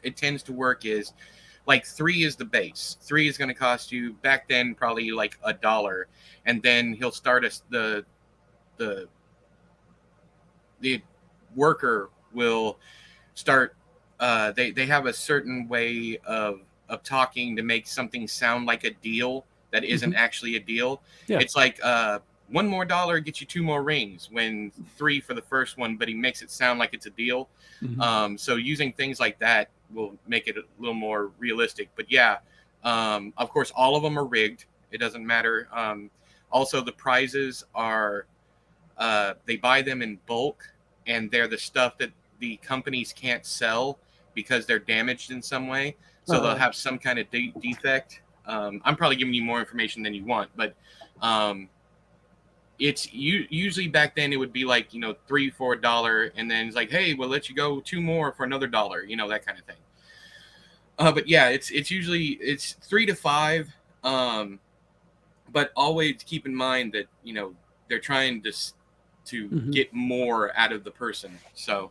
it tends to work is like 3 is the base. 3 is going to cost you back then probably like $1, and then he'll start us the the worker will start. They have a certain way of talking to make something sound like a deal that isn't actually a deal. Yeah. It's like one more dollar gets you 2 more rings when 3 for the first one, but he makes it sound like it's a deal. So using things like that will make it a little more realistic. But yeah, of course, all of them are rigged. It doesn't matter. Also, the prizes are they buy them in bulk, and they're the stuff that the companies can't sell because they're damaged in some way. So they'll have some kind of defect. I'm probably giving you more information than you want, but it's usually back then it would be like, 3 for $1, and then it's like, hey, we'll let you go 2 more for another $1, that kind of thing. But yeah, it's usually it's 3 to 5. But always keep in mind that they're trying to get more out of the person. So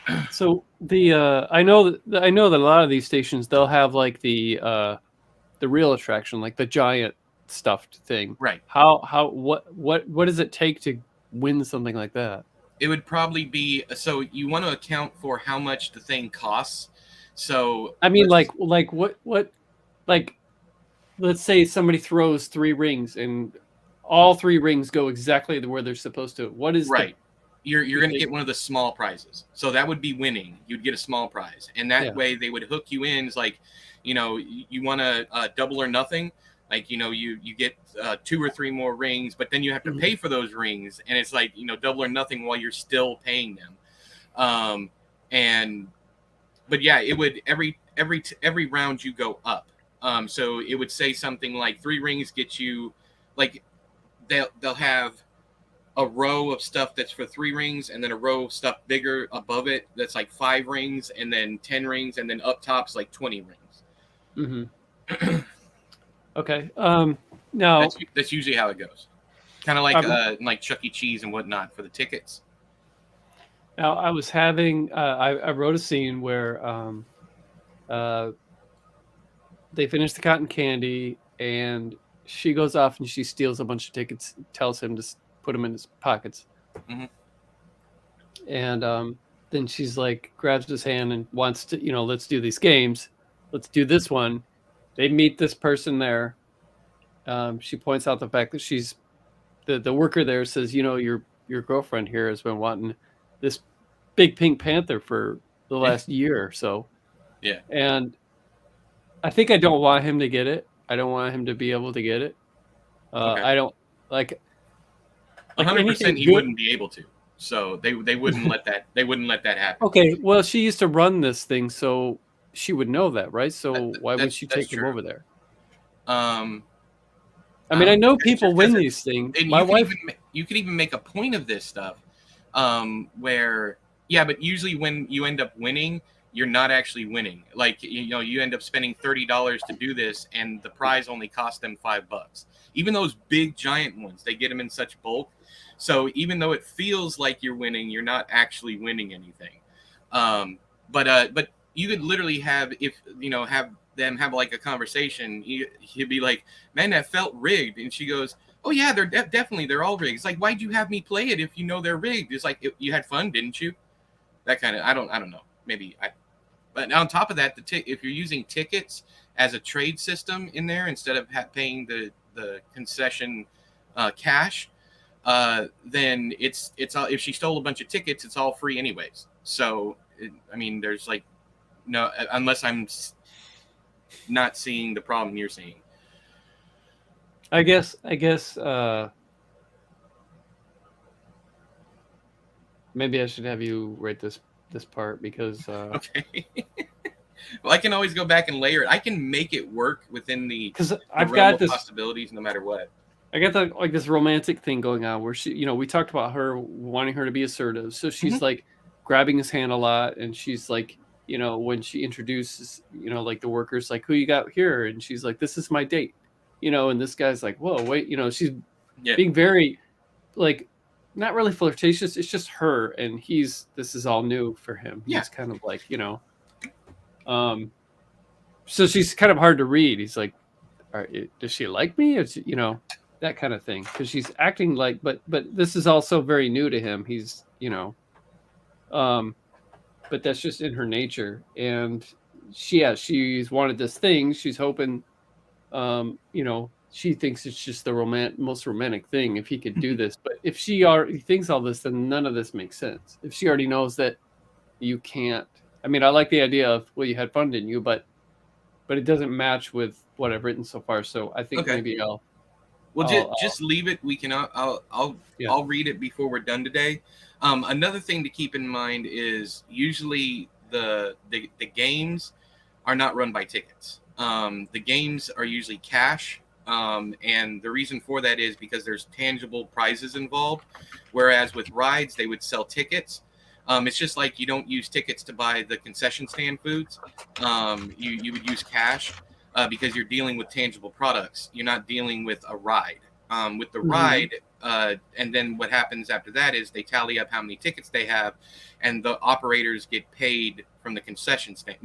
I know that a lot of these stations, they'll have like the real attraction, like the giant stuffed thing. right, What does it take to win something like that? it would probably be, so you want to account for how much the thing costs. So I mean, like what like, let's say somebody throws 3 rings and all 3 rings go exactly to where they're supposed to. What is right, you're going to get one of the small prizes. So that would be winning. You'd get a small prize, and that way they would hook you in. It's like, you want to double or nothing. Like, you get 2 or 3 more rings, but then you have to pay for those rings, and it's like, double or nothing while you're still paying them. But yeah, it would every round you go up. So it would say something like 3 rings get you, like they'll have a row of stuff that's for 3 rings, and then a row of stuff bigger above it that's like 5 rings, and then 10 rings, and then up top's like 20 rings. Okay. Now that's usually how it goes. Kind of like Chuck E. Cheese and whatnot for the tickets. Now I was having I wrote a scene where they finish the cotton candy, and she goes off and she steals a bunch of tickets, tells him to put them in his pockets. And then she's like, grabs his hand and wants to, let's do these games. Let's do this one. They meet this person there. She points out the fact that she's the worker there says, your girlfriend here has been wanting this big pink panther for the last year or so. Yeah. And I think I don't want him to get it. I don't want him to be able to get it. Okay. I don't like 100% he wouldn't be able to. So they wouldn't let that happen. Okay, well, she used to run this thing, so she would know that, right? So why would she take him over there? I mean, I know people win these things. And My wife, you could even make a point of this stuff, where but usually when you end up winning, you're not actually winning. Like, you end up spending $30 to do this, and the prize only cost them $5. Even those big giant ones, they get them in such bulk. So even though it feels like you're winning, you're not actually winning anything. But you could literally have them have like a conversation. He'd be like, "Man, that felt rigged," and she goes, "Oh yeah, they're definitely they're all rigged." It's like, why'd you have me play it if you know they're rigged? It's like, you had fun, didn't you? That kind of I don't know. Maybe I. But on top of that, if you're using tickets as a trade system in there instead of paying the concession cash, then it's all, if she stole a bunch of tickets, it's all free anyways. So there's like no, unless I'm not seeing the problem you're seeing. I guess maybe I should have you rate this this part because Okay. Well, I can always go back and layer it. I can make it work within the I've realm got of this. possibilities, no matter what. I got like this romantic thing going on where she, we talked about her wanting her to be assertive. So she's like grabbing his hand a lot, and she's like, when she introduces, like the workers, like, who you got here, and she's like, this is my date, and this guy's like, whoa, wait, she's being very like not really flirtatious. It's just her, and this is all new for him. He's kind of like, so she's kind of hard to read. He's like, does she like me? It's that kind of thing, because she's acting like, but this is also very new to him. He's but that's just in her nature, and she's wanted this thing. She's hoping, she thinks it's just the most romantic thing if he could do this. But if she already thinks all this, then none of this makes sense. If she already knows that you can't, I mean, I like the idea of, well, you had fun, didn't you? But it doesn't match with what I've written so far. So I think maybe I'll just leave it. We can. I'll read it before we're done today. Another thing to keep in mind is usually the games are not run by tickets. The games are usually cash, and the reason for that is because there's tangible prizes involved. Whereas with rides, they would sell tickets. It's just like you don't use tickets to buy the concession stand foods. You would use cash because you're dealing with tangible products. You're not dealing with a ride. With the ride, and then what happens after that is they tally up how many tickets they have, and the operators get paid from the concession stand,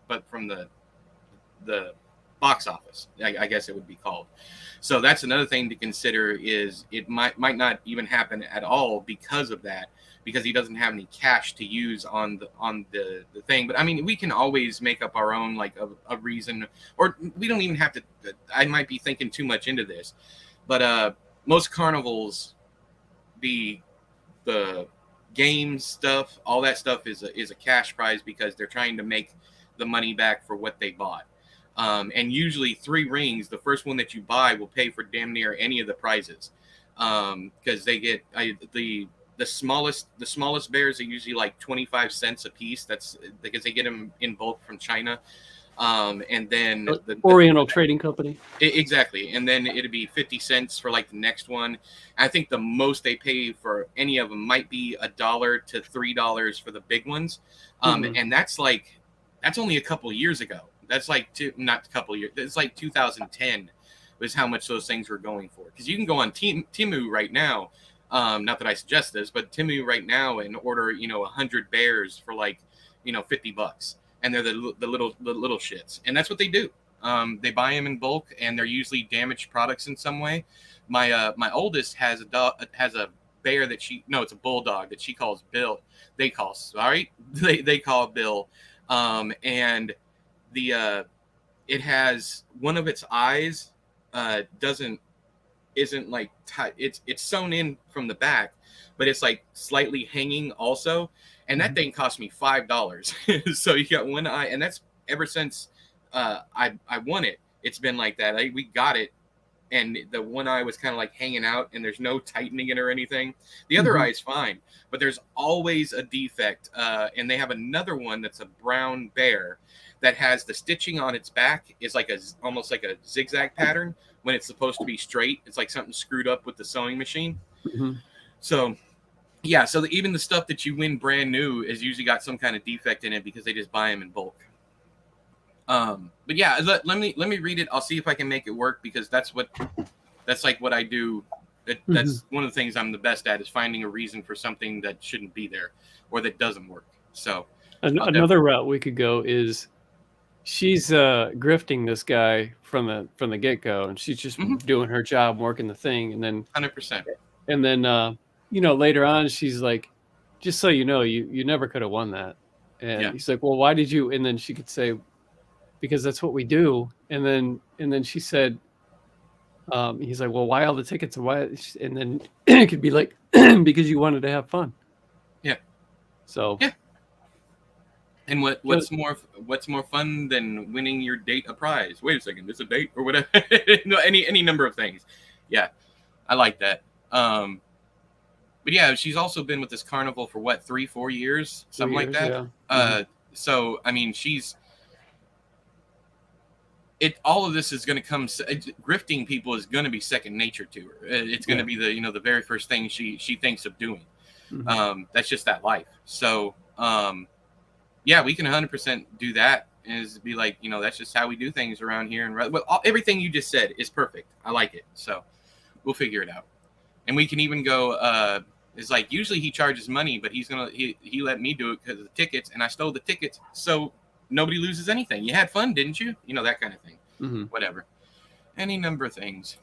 but from the box office, I guess it would be called. So that's another thing to consider, is it might not even happen at all because of that, because he doesn't have any cash to use on the thing. But I mean, we can always make up our own, like a reason, or we don't even have to. I might be thinking too much into this, but most carnivals, the game stuff, all that stuff is a cash prize because they're trying to make the money back for what they bought. And usually 3 rings, the first one that you buy will pay for damn near any of the prizes, because they get the smallest bears are usually like 25 cents a piece. That's because they get them in bulk from China. And then the Oriental Trading Company. Exactly. And then it'd be 50 cents for like the next one. I think the most they pay for any of them might be $1 to $3 for the big ones. And that's only a couple of years ago. That's like not a couple of years. It's like 2010 was how much those things were going for. Because you can go on Temu right now. Not that I suggest this, but Temu right now and order 100 bears for like $50, and they're the little shits, and that's what they do. They buy them in bulk, and they're usually damaged products in some way. My oldest has a bear that it's a bulldog that she calls Bill. They call Bill, and it has one of its eyes isn't like tight. It's sewn in from the back, but it's like slightly hanging also, and that thing cost me $5. So you got one eye, and that's ever since I won it. It's been like that. We got it, and the one eye was kind of like hanging out, and there's no tightening it or anything. The other eye is fine, but there's always a defect. And they have another one that's a brown bear that has the stitching on its back is like almost like a zigzag pattern when it's supposed to be straight. It's like something screwed up with the sewing machine. So yeah, so even the stuff that you win brand new is usually got some kind of defect in it because they just buy them in bulk. But yeah, let me read it. I'll see if I can make it work, because that's like what I do. That's one of the things I'm the best at, is finding a reason for something that shouldn't be there or that doesn't work. So another route we could go is she's grifting this guy from the get-go, and she's just doing her job, working the thing, and then 100%. And then later on she's like, just so you know, you never could have won that. And he's like, well, why did you? And then she could say, because that's what we do. And then she said, he's like, well, why all the tickets? And why? And then it could be like, because you wanted to have fun. Yeah. So yeah. And what's more fun than winning your date a prize? Wait a second, it's a date or whatever. No, any number of things. Yeah, I like that. but yeah, she's also been with this carnival for what, 3-4 years, something like that. Yeah. Mm-hmm. So I mean, all of this is going to come. Grifting people is going to be second nature to her. It's going to be the very first thing she thinks of doing. Mm-hmm. That's just that life. So yeah, we can 100% do that. Is be like, that's just how we do things around here. And everything you just said is perfect. I like it. So we'll figure it out. And we can even go. It's like usually he charges money, but he let me do it because of the tickets, and I stole the tickets, so nobody loses anything. You had fun, didn't you? That kind of thing. Mm-hmm. Whatever. Any number of things.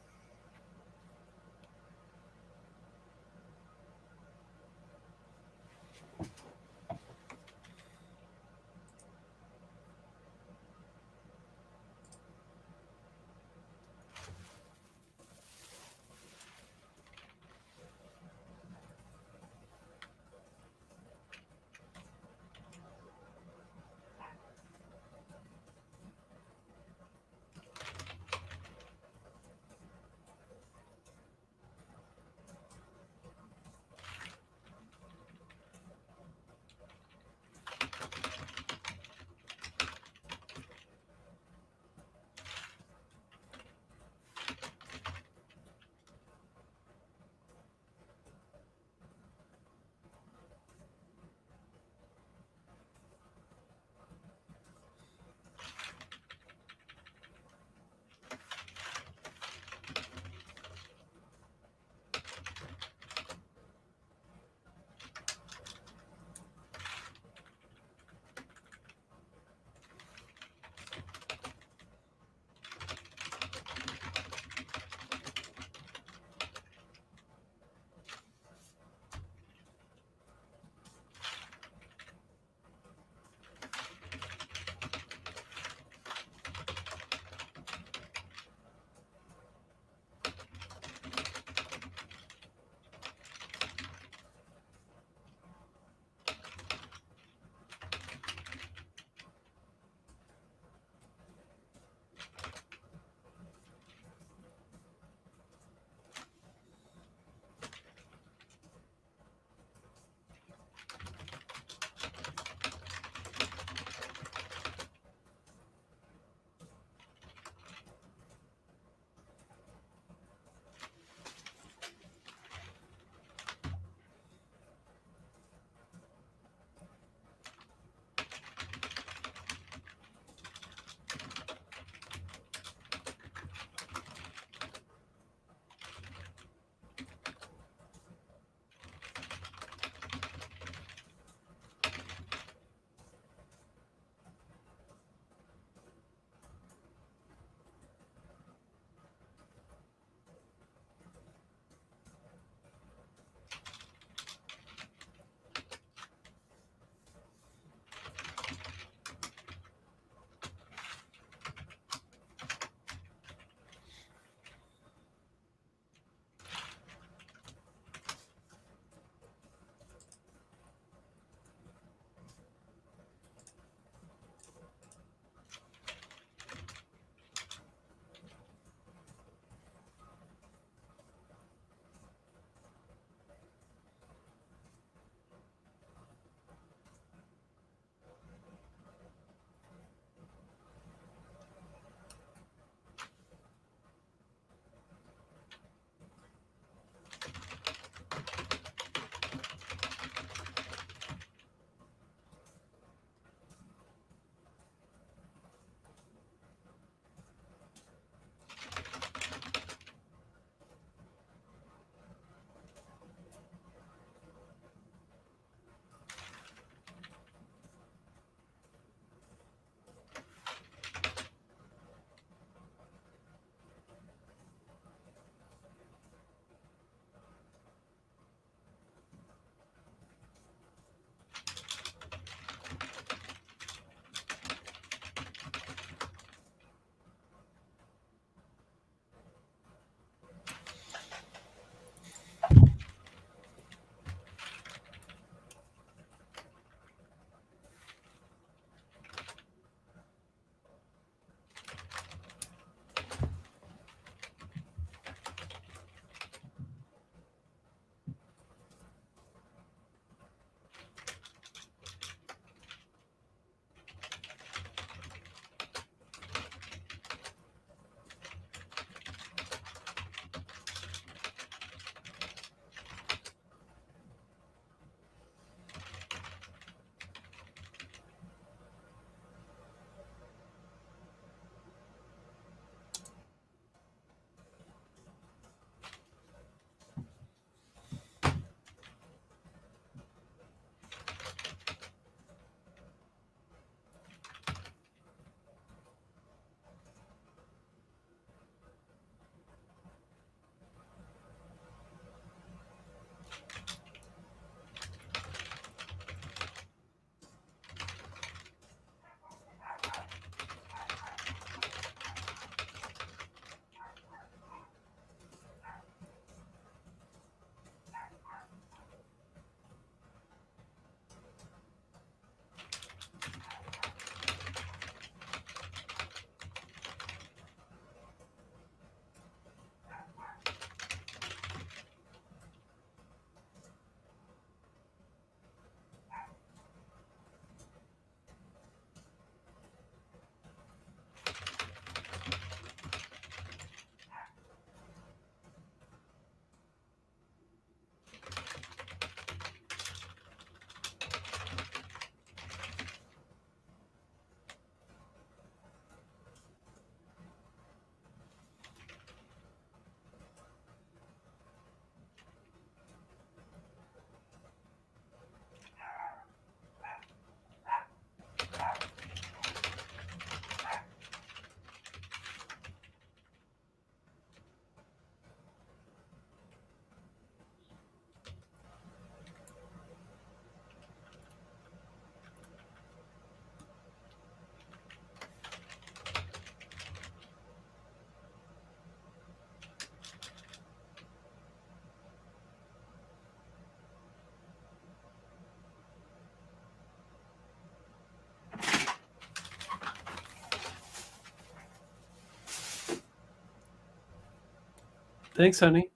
Thanks, honey.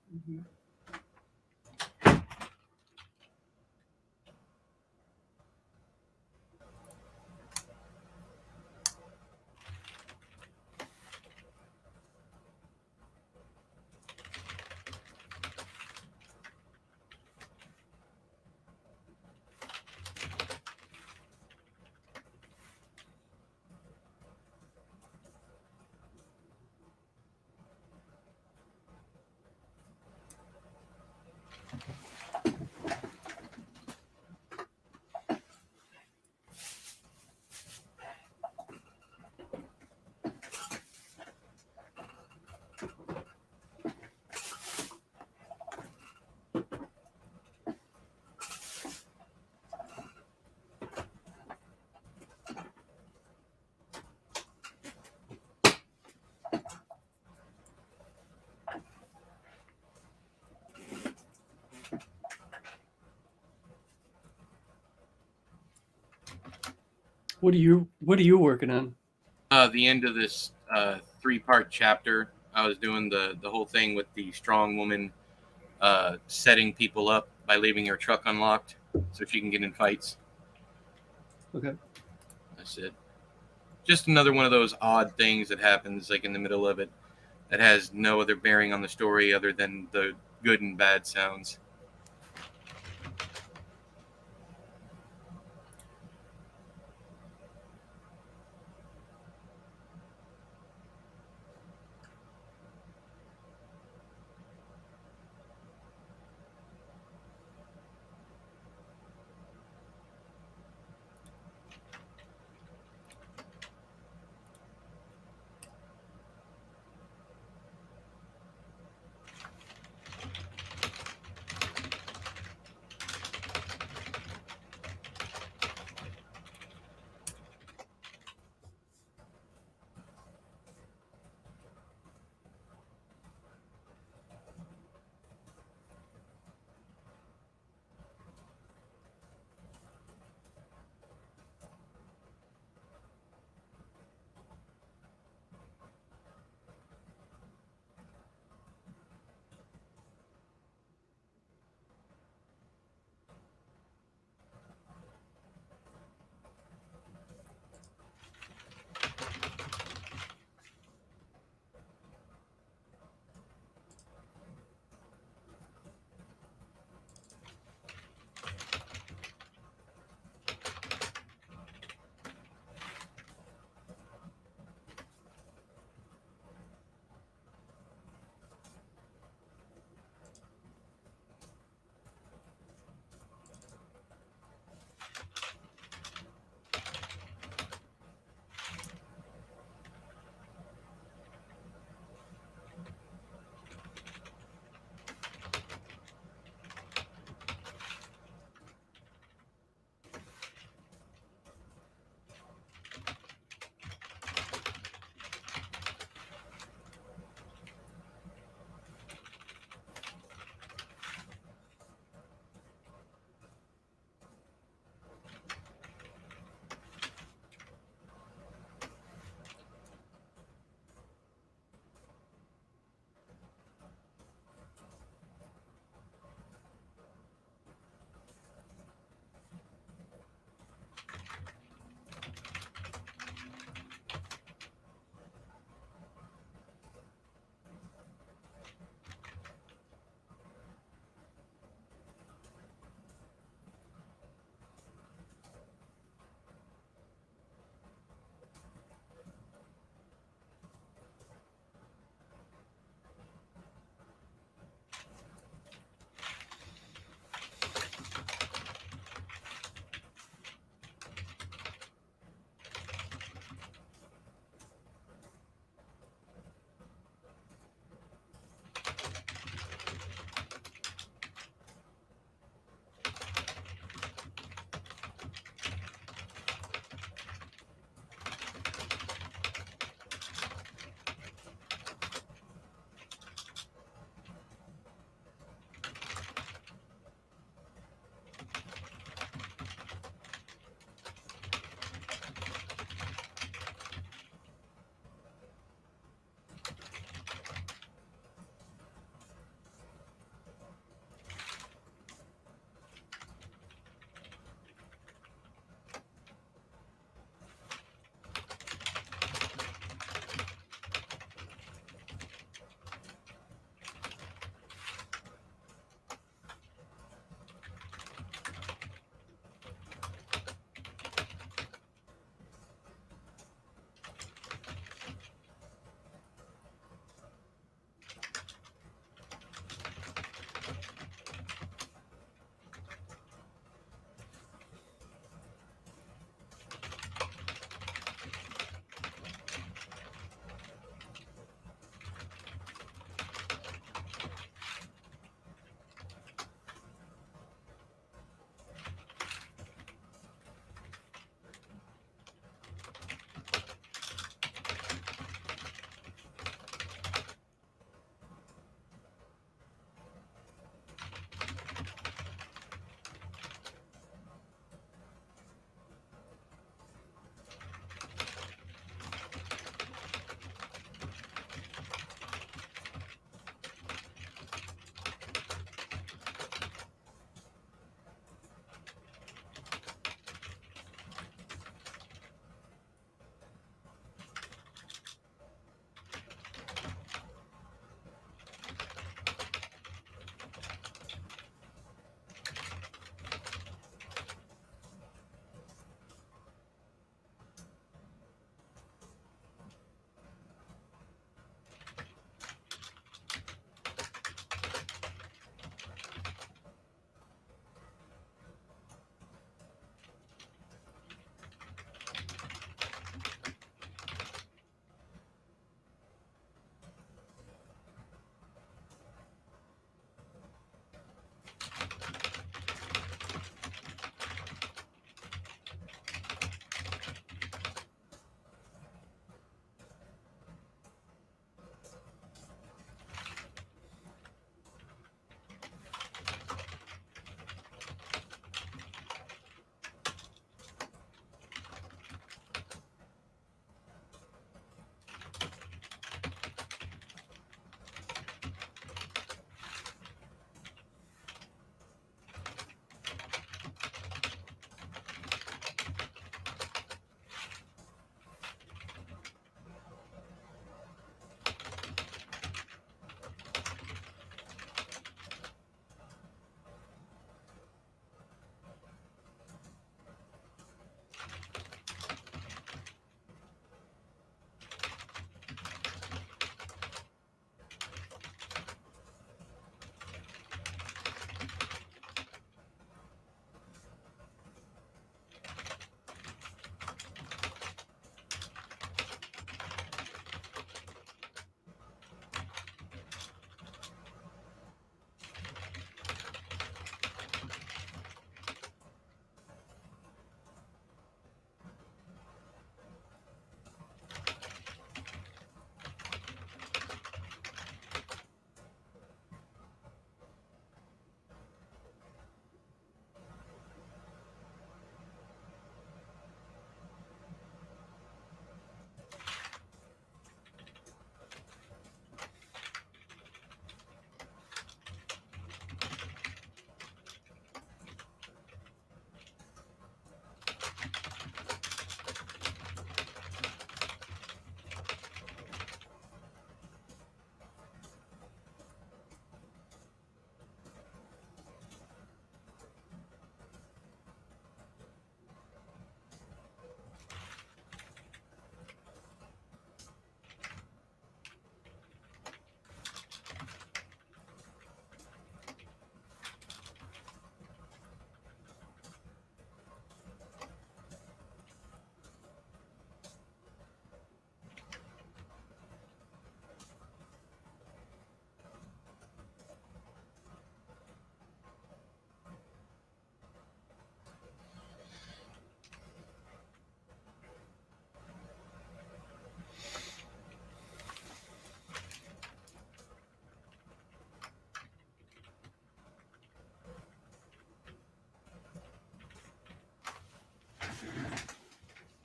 What are you working on? The end of this 3-part chapter. I was doing the whole thing with the strong woman setting people up by leaving her truck unlocked so she can get in fights. Okay. That's it. Just another one of those odd things that happens like in the middle of it that has no other bearing on the story other than the good and bad sounds.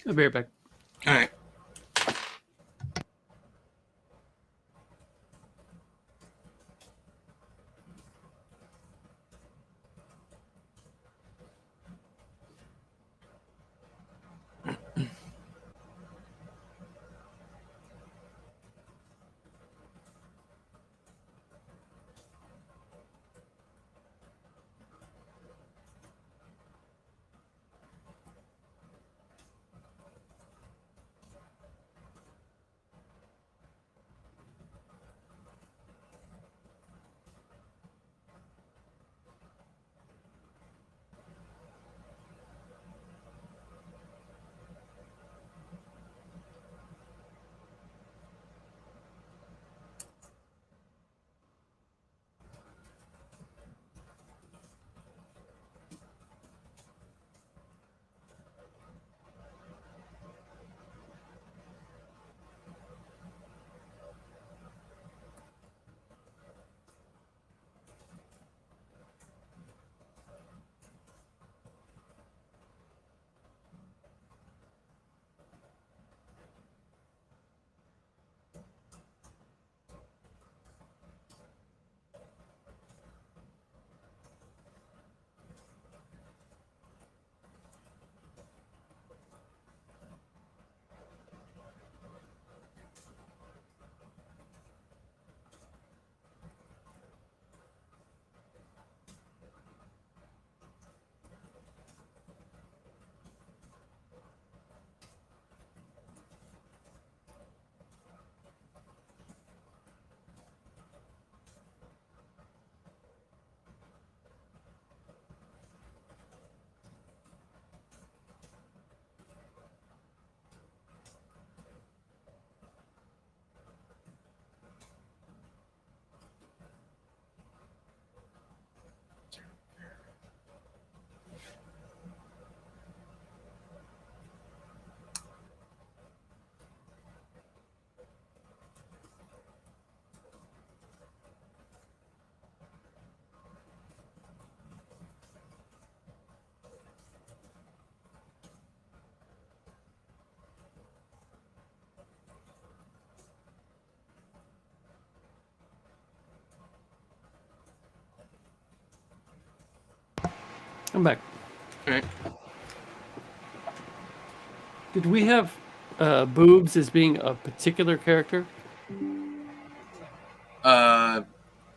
I'll be right back. All right. I'm back. All right. Did we have boobs as being a particular character?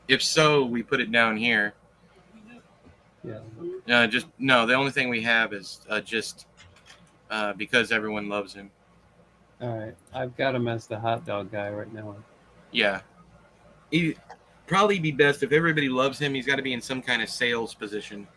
If so, we put it down here. Yeah. Just no. The only thing we have is just because everyone loves him. All right. I've got him as the hot dog guy right now. Yeah. He'd probably be best if everybody loves him. He's got to be in some kind of sales position.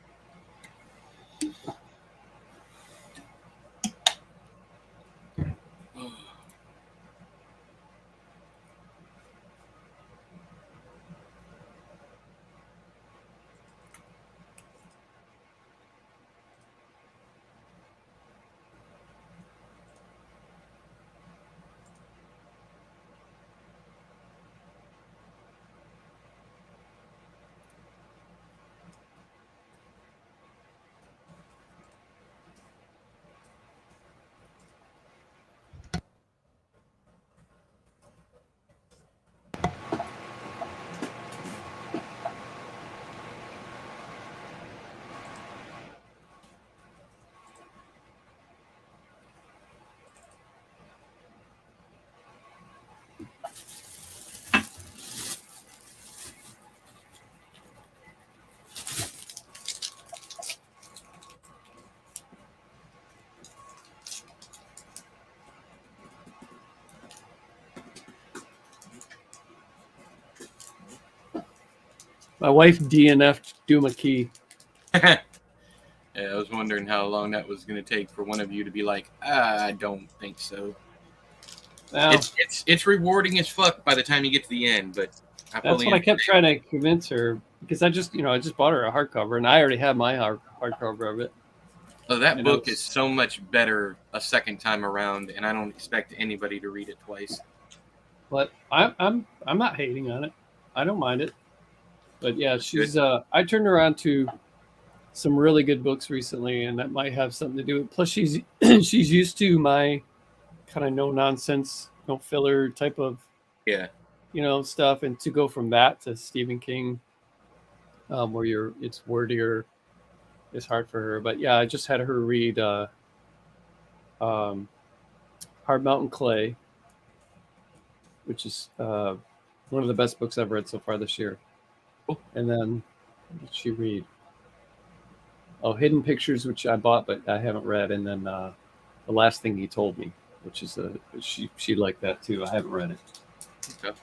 My wife DNF'd Duma Key. Yeah, I was wondering how long that was going to take for one of you to be like, I don't think so. Well, it's rewarding as fuck by the time you get to the end, but that's what I kept trying to convince her, because I just bought her a hardcover, and I already have my hardcover of it. Oh, that book is so much better a second time around, and I don't expect anybody to read it twice. But I'm not hating on it. I don't mind it. But yeah, she's I turned her on to some really good books recently, and that might have something to do with. Plus, she's she's used to my kind of no nonsense, no filler type of Yeah. stuff, and to go from that to Stephen King, where it's wordier, is hard for her. But yeah, I just had her read um, Hard Mountain Clay, which is one of the best books I've read so far this year. Cool. And then what did she read? Oh, Hidden Pictures, which I bought but I haven't read, and then The Last Thing He Told Me, which is she liked that too. I haven't read it. Okay.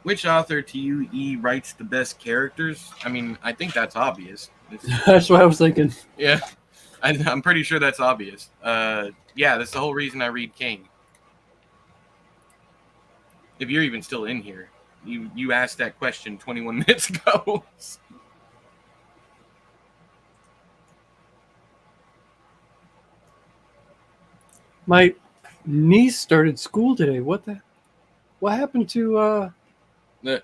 Which author to you writes the best characters? I mean, I think that's obvious. That's what I was thinking. Yeah, I'm pretty sure that's obvious. Yeah, that's the whole reason I read King. If you're even still in here, you asked that question 21 minutes ago. My niece started school today. What happened to The-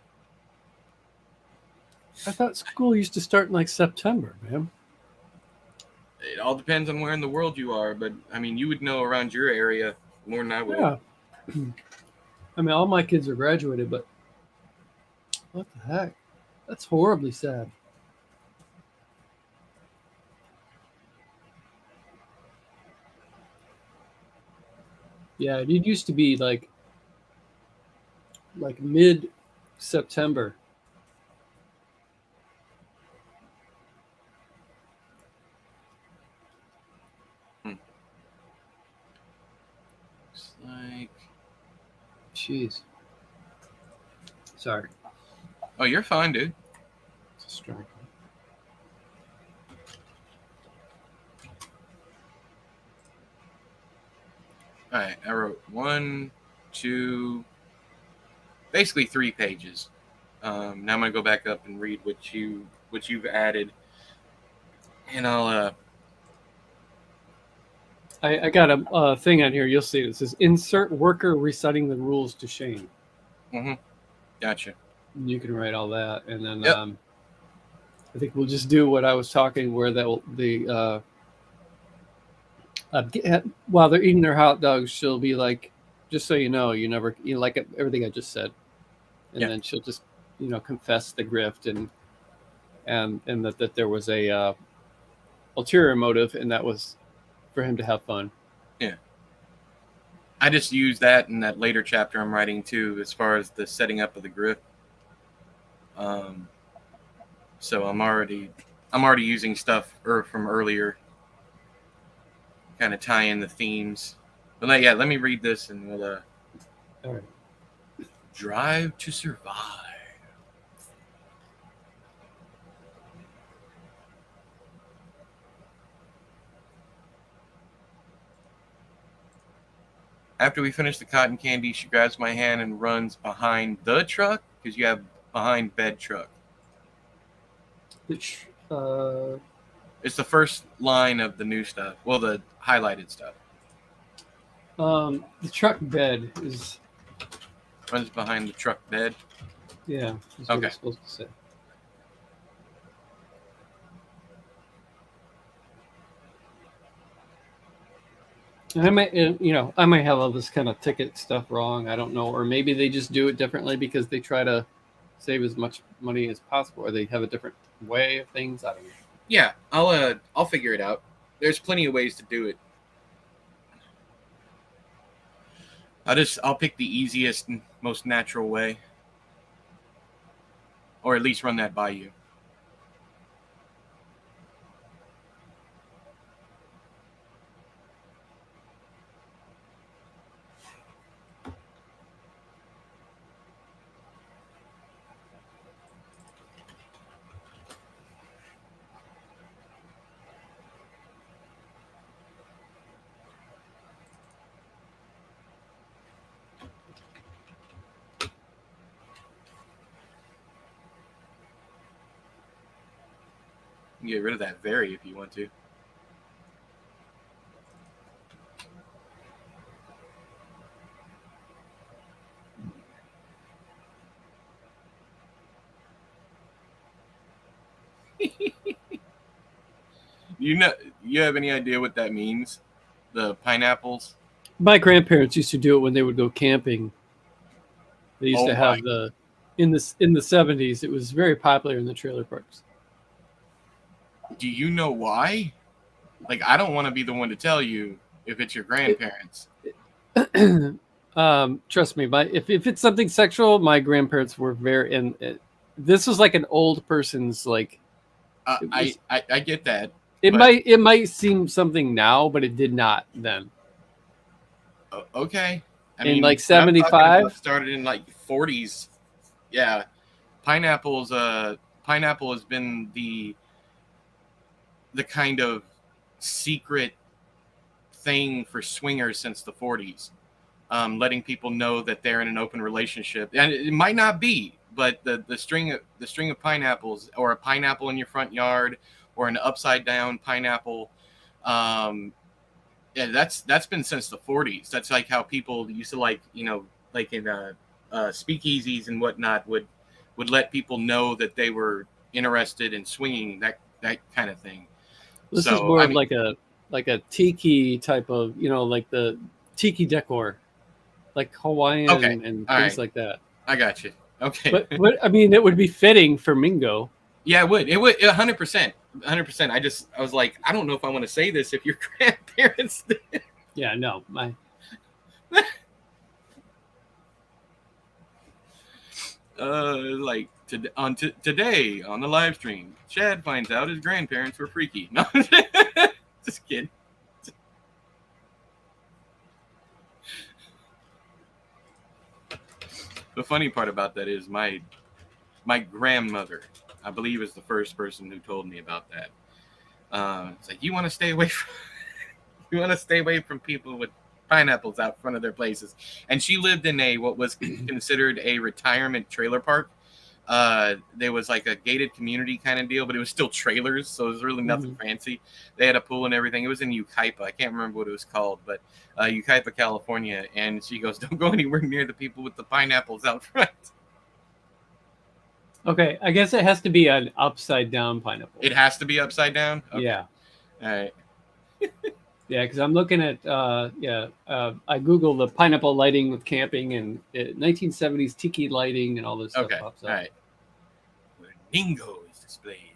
I thought school used to start in like September, man. It all depends on where in the world you are, but I mean, you would know around your area more than I would. Yeah. I mean, all my kids are graduated, but what the heck? That's horribly sad. Yeah, it used to be like mid September. Looks like. Jeez. Sorry. Oh, you're fine, dude. It's a strike. All right, I wrote 1, 2, basically 3 pages. Now I'm gonna go back up and read what you've added, and I'll. I got a thing on here. You'll see. It says insert worker reciting the rules to Shane. Mm-hmm. Gotcha. You can write all that, and then Yep. I think we'll just do what I was talking, where while they're eating their hot dogs, she'll be like, "Just so you know, like everything I just said," and then she'll just confess the grift and that there was a ulterior motive, and that was for him to have fun. Yeah. I just use that in that later chapter I'm writing too, as far as the setting up of the grift. So I'm already using stuff from earlier, kind of tie in the themes But yeah, let me read this and we'll All right. drive to survive. After we finish the cotton candy, she grabs my hand and runs behind the truck because you have behind bed truck. Which, It's the first line of the new stuff. Well, the highlighted stuff. the truck bed is, Runs behind the truck bed. yeah, is what Okay. it's supposed to say. And I might, I might have all this kind of ticket stuff wrong. I don't know, or maybe they just do it differently because they try to save as much money as possible, or they have a different way of things. I don't know. Yeah, I'll figure it out. There's plenty of ways to do it. I'll pick the easiest and most natural way, or at least run that by you. You can get rid of that very if you want to. You know, you have any idea what that means? The pineapples. My grandparents used to do it when they would go camping. They used Oh to my! have in the 70s. It was very popular in the trailer parks. Do you know why? Like, I don't want to be the one to tell you if it's your grandparents. Trust me, if it's something sexual, my grandparents were very and this was like an old person's like. It was. I get that. It But might seem something now, but it did not then. okay. I In mean, like what I'm talking about 75. started in like 40s. Yeah, pineapples. Pineapple has been the kind of secret thing for swingers since the 40s. Letting people know that they're in an open relationship, and it might not be, but the string of pineapples, or a pineapple in your front yard, or an upside down pineapple, yeah, that's been since the 40s. That's like how people used to, like, like in speakeasies and whatnot, would let people know that they were interested in swinging, that kind of thing. This is So more I of mean, like a tiki type of, like the tiki decor, like okay, Hawaiian and all things right, like that. I got you. Okay. But I mean, it would be fitting for Mingo. Yeah, it would 100%. 100%. I was like, I don't know if I want to say this if your grandparents did. Yeah, no, my Like today on the live stream, Chad finds out his grandparents were freaky. No, just kidding. The funny part about that is my grandmother, I believe, is the first person who told me about that. It's like, you want to stay away from you want to stay away from people with pineapples out front of their places. And she lived in what was considered a retirement trailer park. There was like a gated community kind of deal, but it was still trailers, so it was really nothing fancy. They had a pool and everything. It was in Yucaipa. I can't remember what it was called, but Yucaipa, California. And she goes, "Don't go anywhere near the people with the pineapples out front." Okay, I guess it has to be an upside down pineapple. It has to be upside down. Okay. Yeah. All right. Yeah, because I'm looking at I Google the pineapple lighting with camping, and 1970s tiki lighting and all this stuff Okay. pops All up. right. Where Ningo is displayed.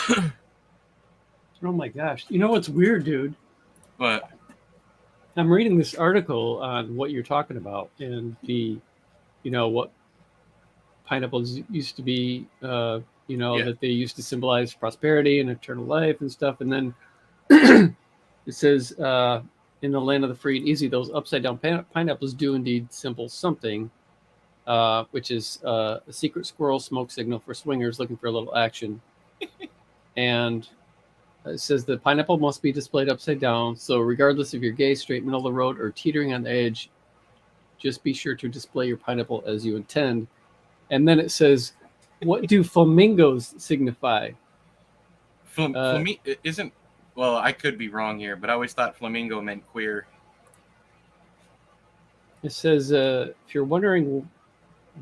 Oh my gosh! You know what's weird, dude? But I'm reading this article on what you're talking about and what pineapples used to be, yeah, that they used to symbolize prosperity and eternal life and stuff. And then it says, in the land of the free and easy, those upside down pineapples do indeed symbol something, which is a secret squirrel smoke signal for swingers looking for a little action. And it says the pineapple must be displayed upside down. So, regardless if you're gay, straight, middle of the road, or teetering on the edge, just be sure to display your pineapple as you intend. And then it says, what do flamingos signify? flamingo isn't. Well, I could be wrong here, but I always thought flamingo meant queer. It says, if you're wondering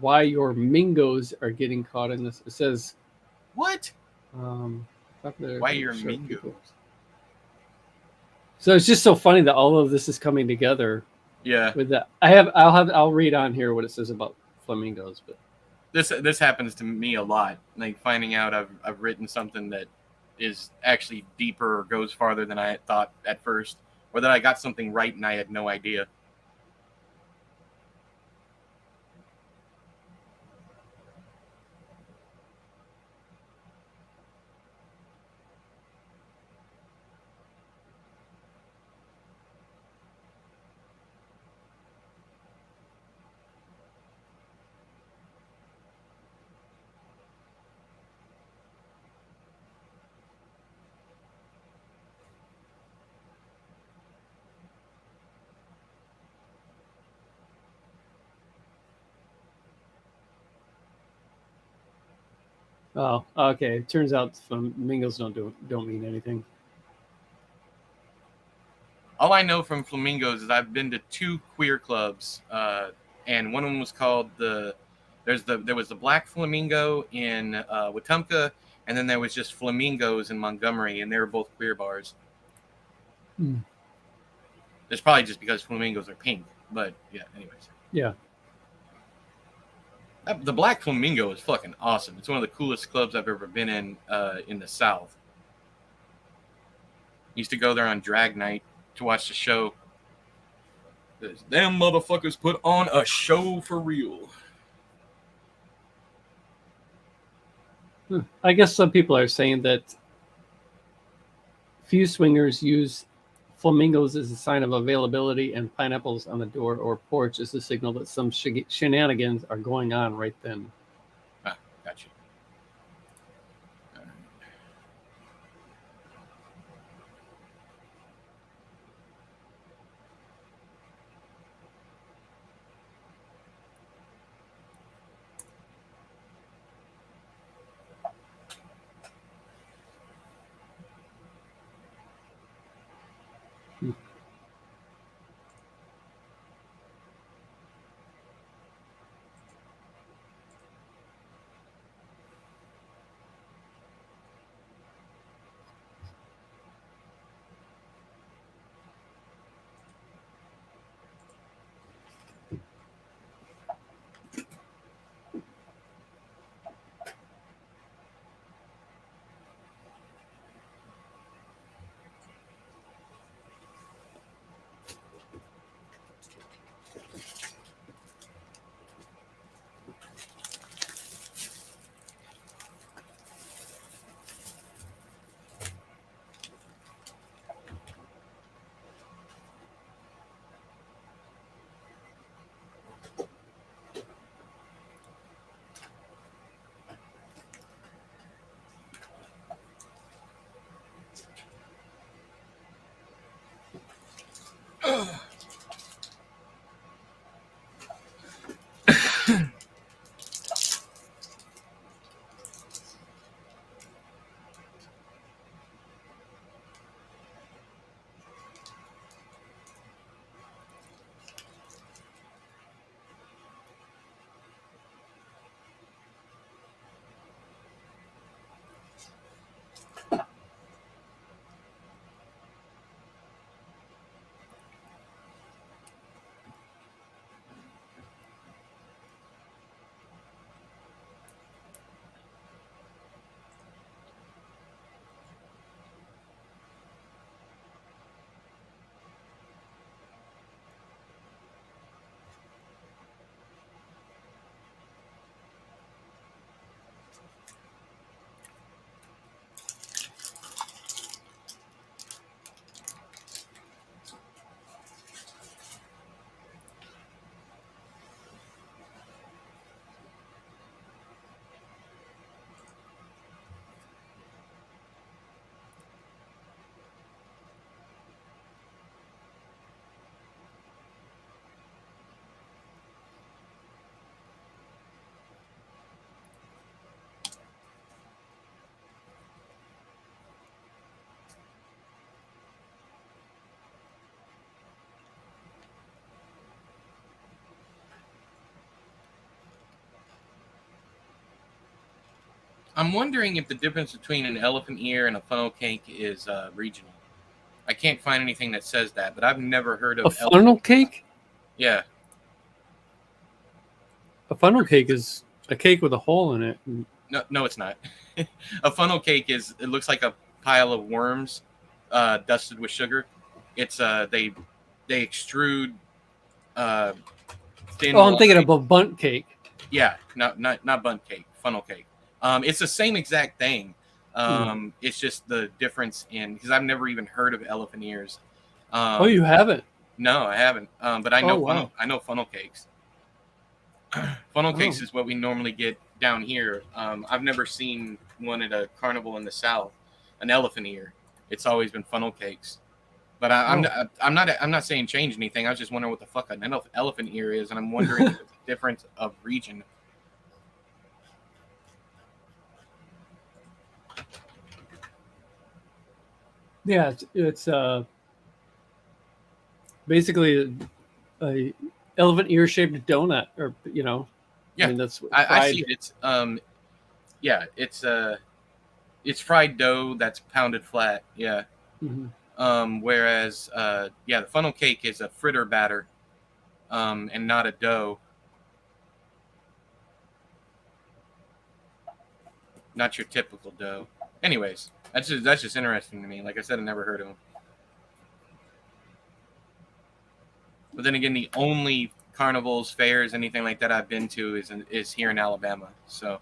why your mingos are getting caught in this, it says, What? um, Why your mingos? So it's just so funny that all of this is coming together. Yeah. With that, I'll read on here what it says about flamingos, but This happens to me a lot. Like finding out I've written something that is actually deeper or goes farther than I had thought at first, or that I got something right and I had no idea. oh, okay. It turns out flamingos don't mean anything. All I know from flamingos is I've been to two queer clubs, and one of them was called there was the Black Flamingo in Wetumpka, and then there was just Flamingos in Montgomery, and they were both queer bars. Hmm. It's probably just because flamingos are pink, but yeah. Anyways, Yeah. the Black Flamingo is fucking awesome. It's one of the coolest clubs I've ever been in the South. Used to go there on drag night to watch the show. Those damn motherfuckers put on a show for real. I guess some people are saying that few swingers use flamingos as a sign of availability, and pineapples on the door or porch is a signal that some shenanigans are going on right then. Ah, gotcha. I'm wondering if the difference between an elephant ear and a funnel cake is regional. I can't find anything that says that, but I've never heard A of funnel cake? Yeah, A funnel cake is a cake with a hole in it. no, it's not. A funnel cake is it looks like a pile of worms, dusted with sugar. It's they extrude uh, thin Oh, I'm thinking line. of a bundt cake. Yeah, not bundt cake, funnel cake. It's the same exact thing. It's just the difference in because I've never even heard of elephant ears. Oh, Um, you haven't? no, I haven't. But I Oh, know wow. funnel cakes. Funnel Oh. cakes is what we normally get down here. I've never seen one at a carnival in the South, an elephant ear. It's always been funnel cakes. But Oh. I'm not saying change anything. I was just wondering what the fuck an elephant ear is, and I'm wondering if it's a difference of region. Yeah, it's basically a elephant ear shaped donut, or I Yeah, mean that's I see fried. it. Yeah, it's fried dough that's pounded flat. Yeah. Mhm. Whereas yeah, the funnel cake is a fritter batter, and not a dough. Not your typical dough. Anyways, that's just interesting to me. Like I said, I never heard of them. But then again, the only carnivals, fairs, anything like that I've been to is here in Alabama. So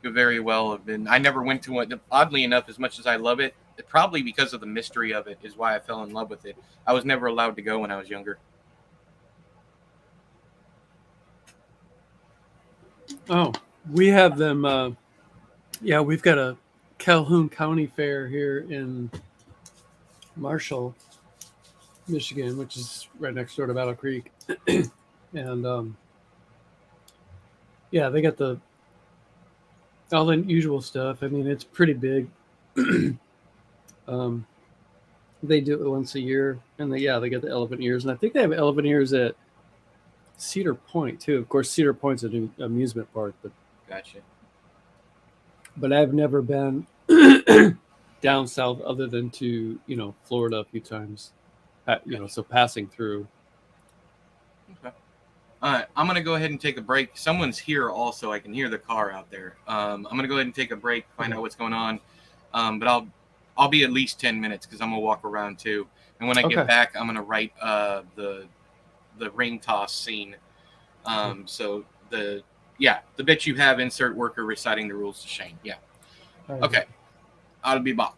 could very well have been. I never went to one. Oddly enough, as much as I love it, probably because of the mystery of it is why I fell in love with it. I was never allowed to go when I was younger. Oh, we have them. Yeah, we've got a Calhoun County Fair here in Marshall, Michigan, which is right next door to Battle Creek, and yeah, they got all the usual stuff. I mean, it's pretty big. um, they do it once a year, and they get the elephant ears, and I think they have elephant ears at Cedar Point too. Of course, Cedar Point's an amusement park, Gotcha. but I've never been down south other than to Florida a few times. Gotcha. So passing through. Okay. All right, I'm gonna go ahead and take a break. Someone's here also. I can hear the car out there. I'm gonna go ahead and take a break, find Okay. out what's going on. But I'll be at least 10 minutes because I'm gonna walk around too. And when I get Okay. back, I'm gonna write the ring toss scene. So the bit you have insert worker reciting the rules to Shane. Yeah. All right. Okay. I'll be back.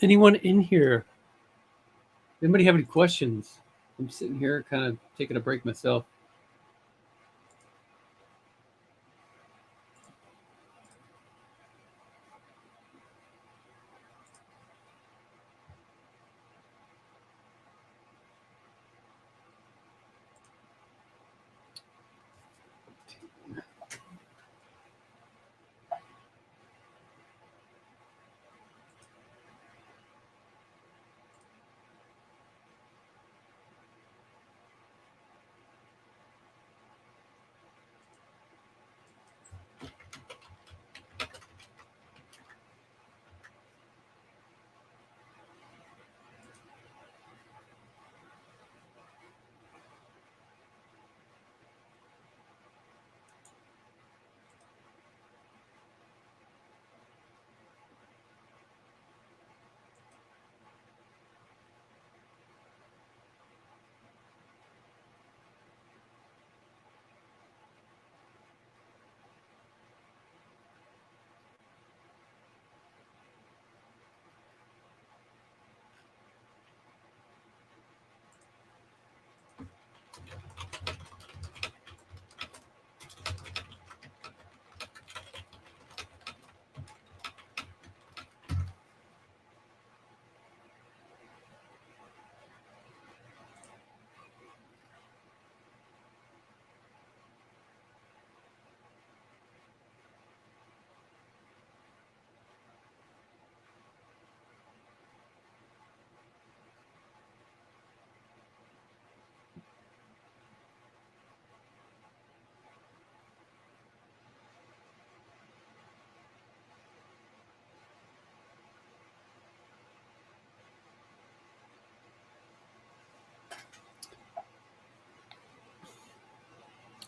Anyone in here? Anybody have any questions? I'm sitting here kind of taking a break myself.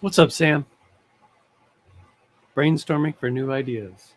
What's up, Sam? Brainstorming for new ideas.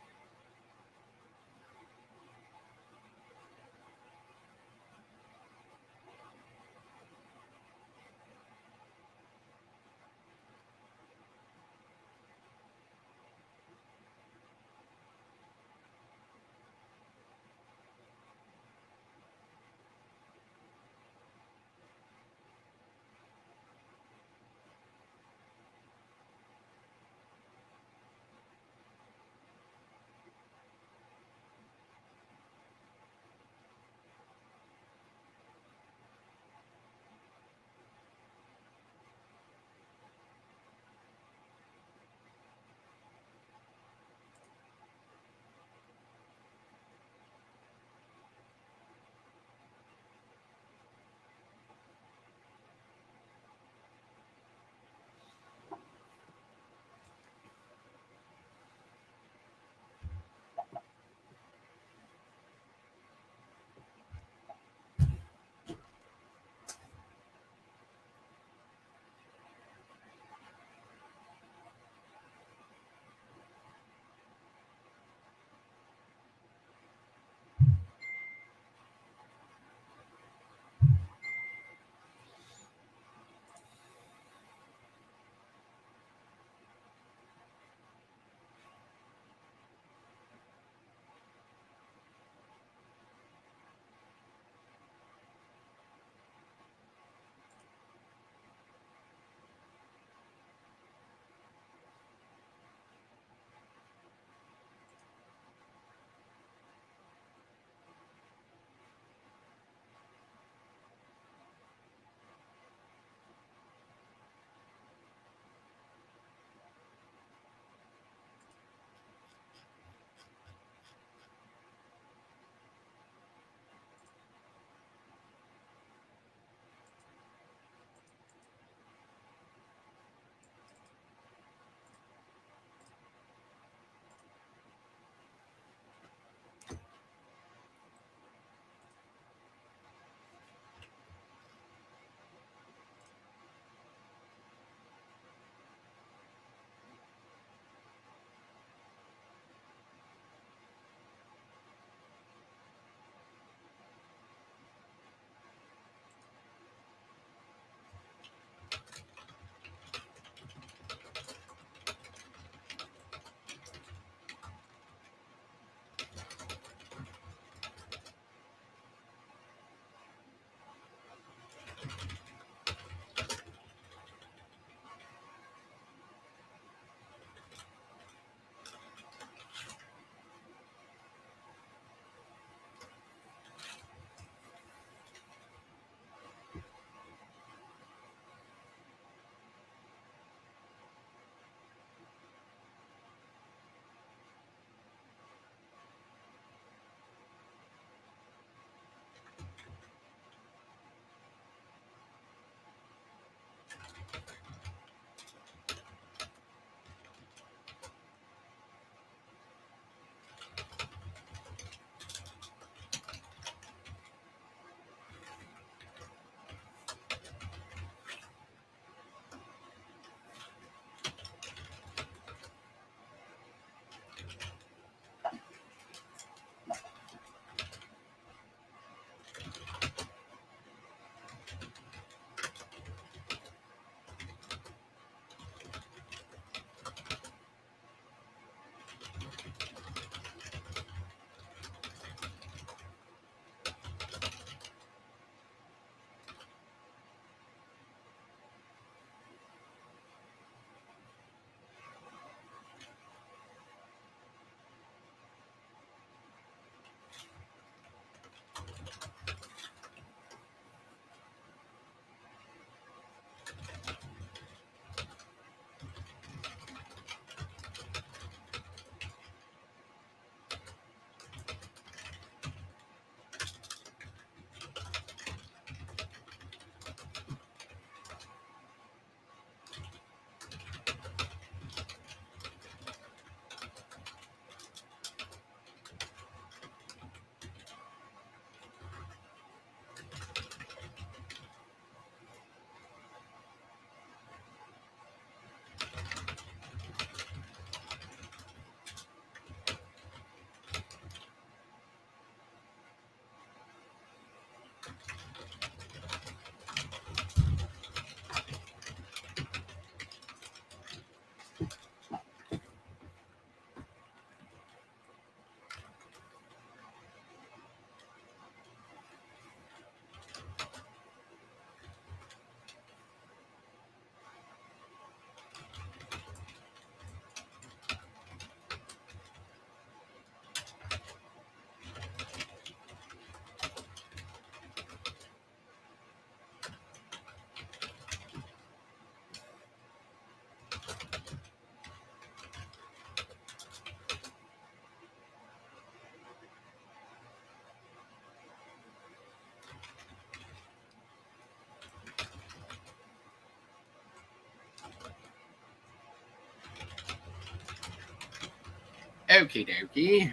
Okie dokie.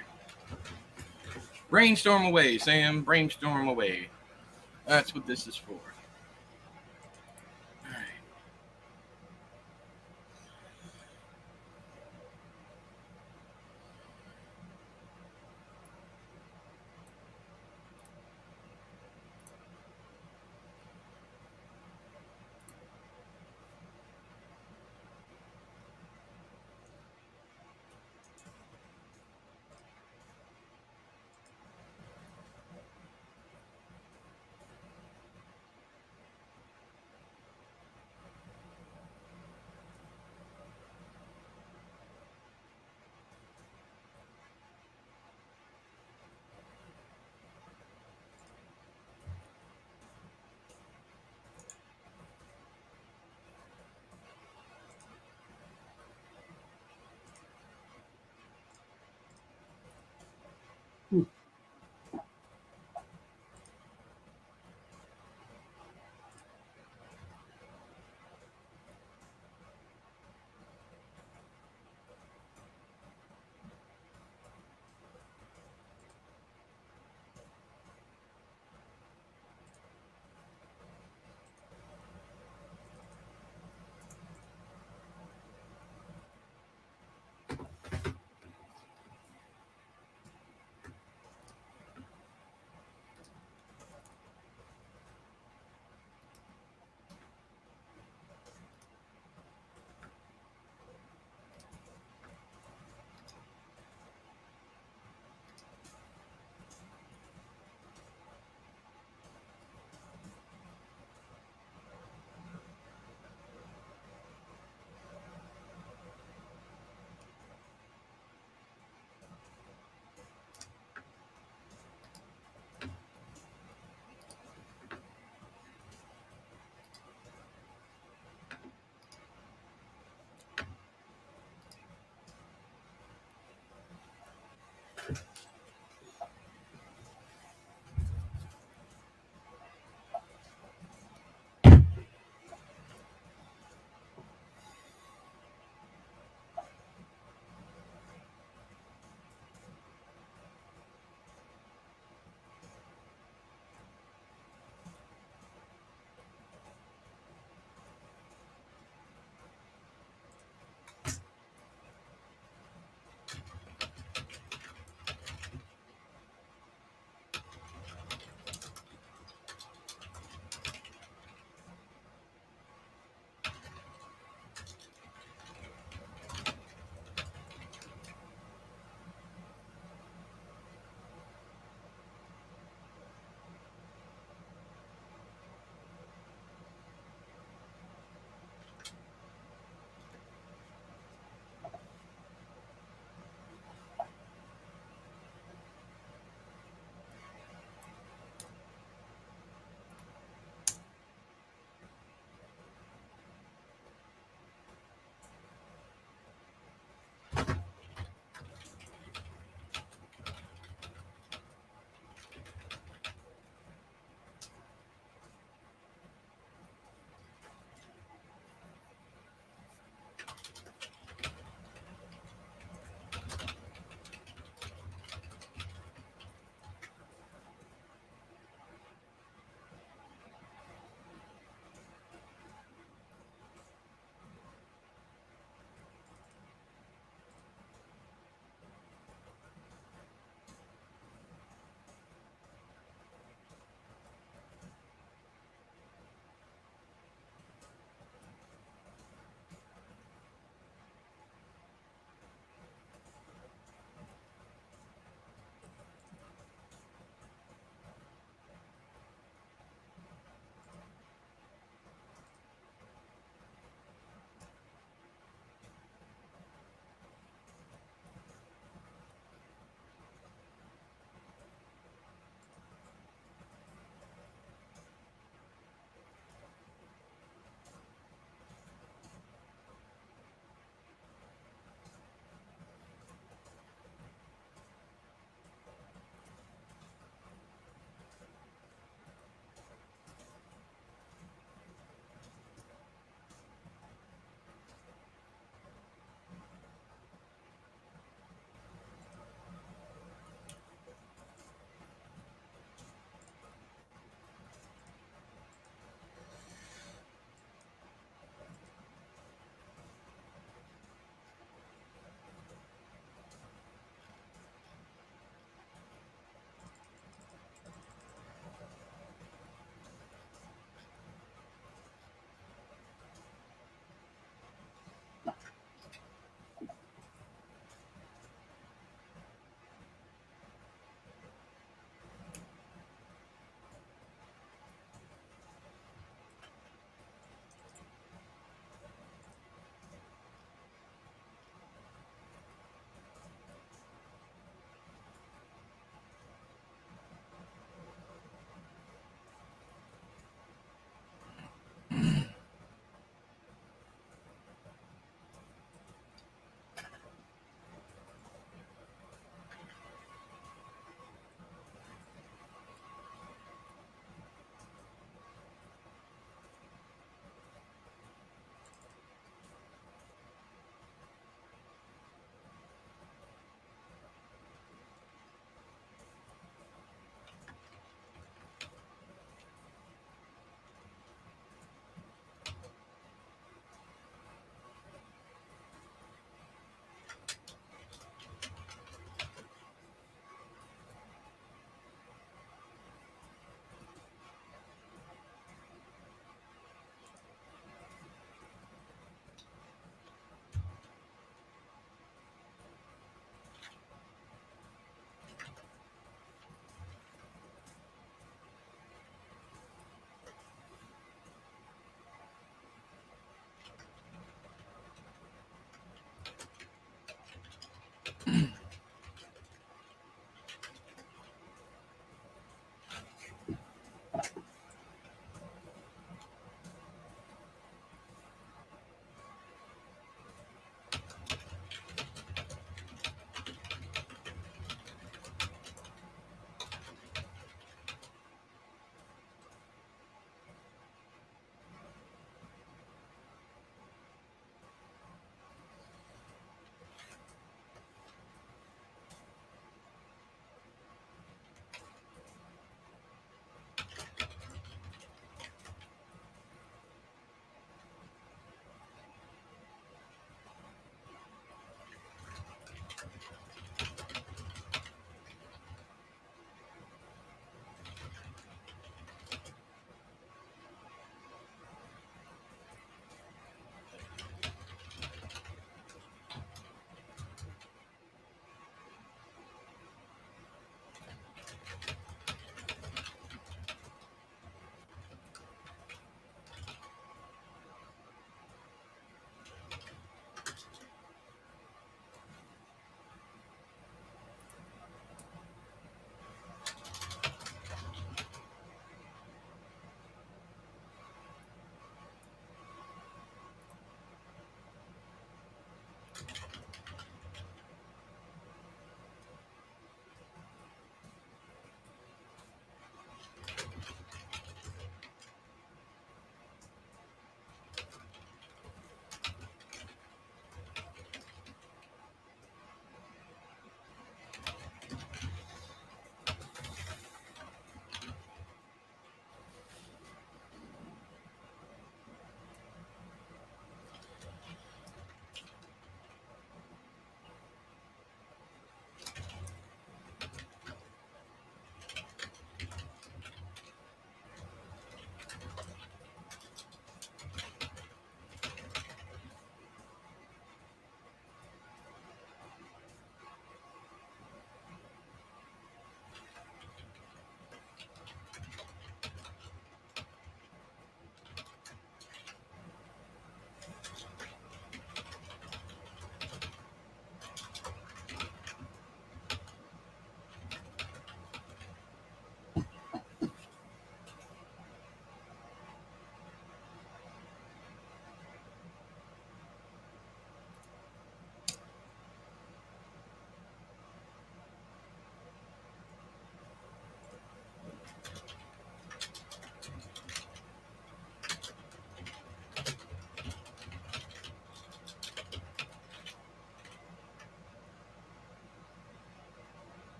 Brainstorm away, Sam. Brainstorm away. That's what this is for. All right.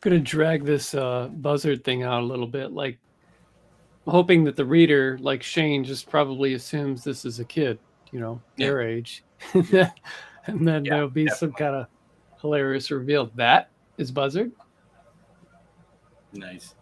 Going to drag this buzzard thing out a little bit, like hoping that the reader, like Shane, just probably assumes this is a kid, their age. and then there'll be some kind of hilarious reveal. That is Buzzard. Nice.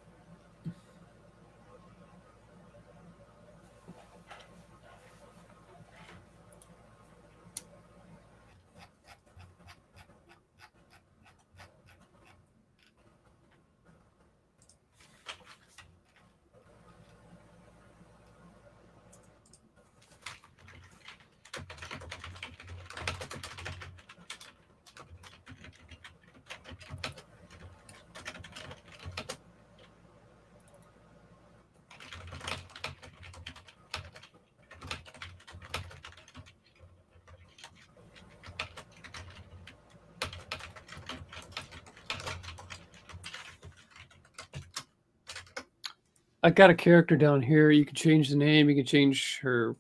I got a character down here. You can change the name. You can change her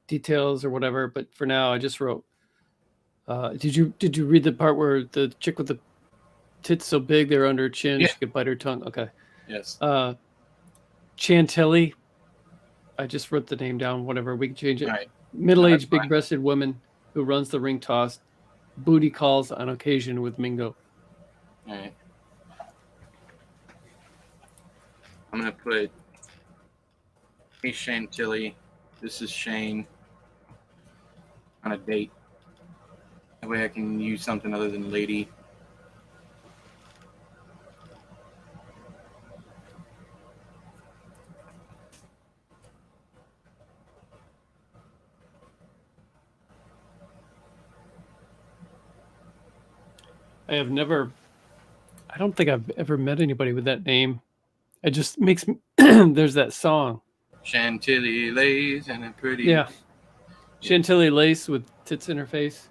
details or whatever. But for now, I just wrote. Did you read the part where the chick with the tits so big they're under her chin, Yeah. she could bite her tongue? Okay. Yes. Chantilly. I just wrote the name down. Whatever, we can change it. All right. Middle-aged, fine. big-breasted woman who runs the ring toss. Booty calls on occasion with Mingo. All right. I'm gonna put, hey Chantilly, this is Shane, on a date. That way I can use something other than lady. I don't think I've ever met anybody with that name. It just makes me. There's that song. Chantilly lays and a pretty. Yeah. Chantilly lace with tits in her face.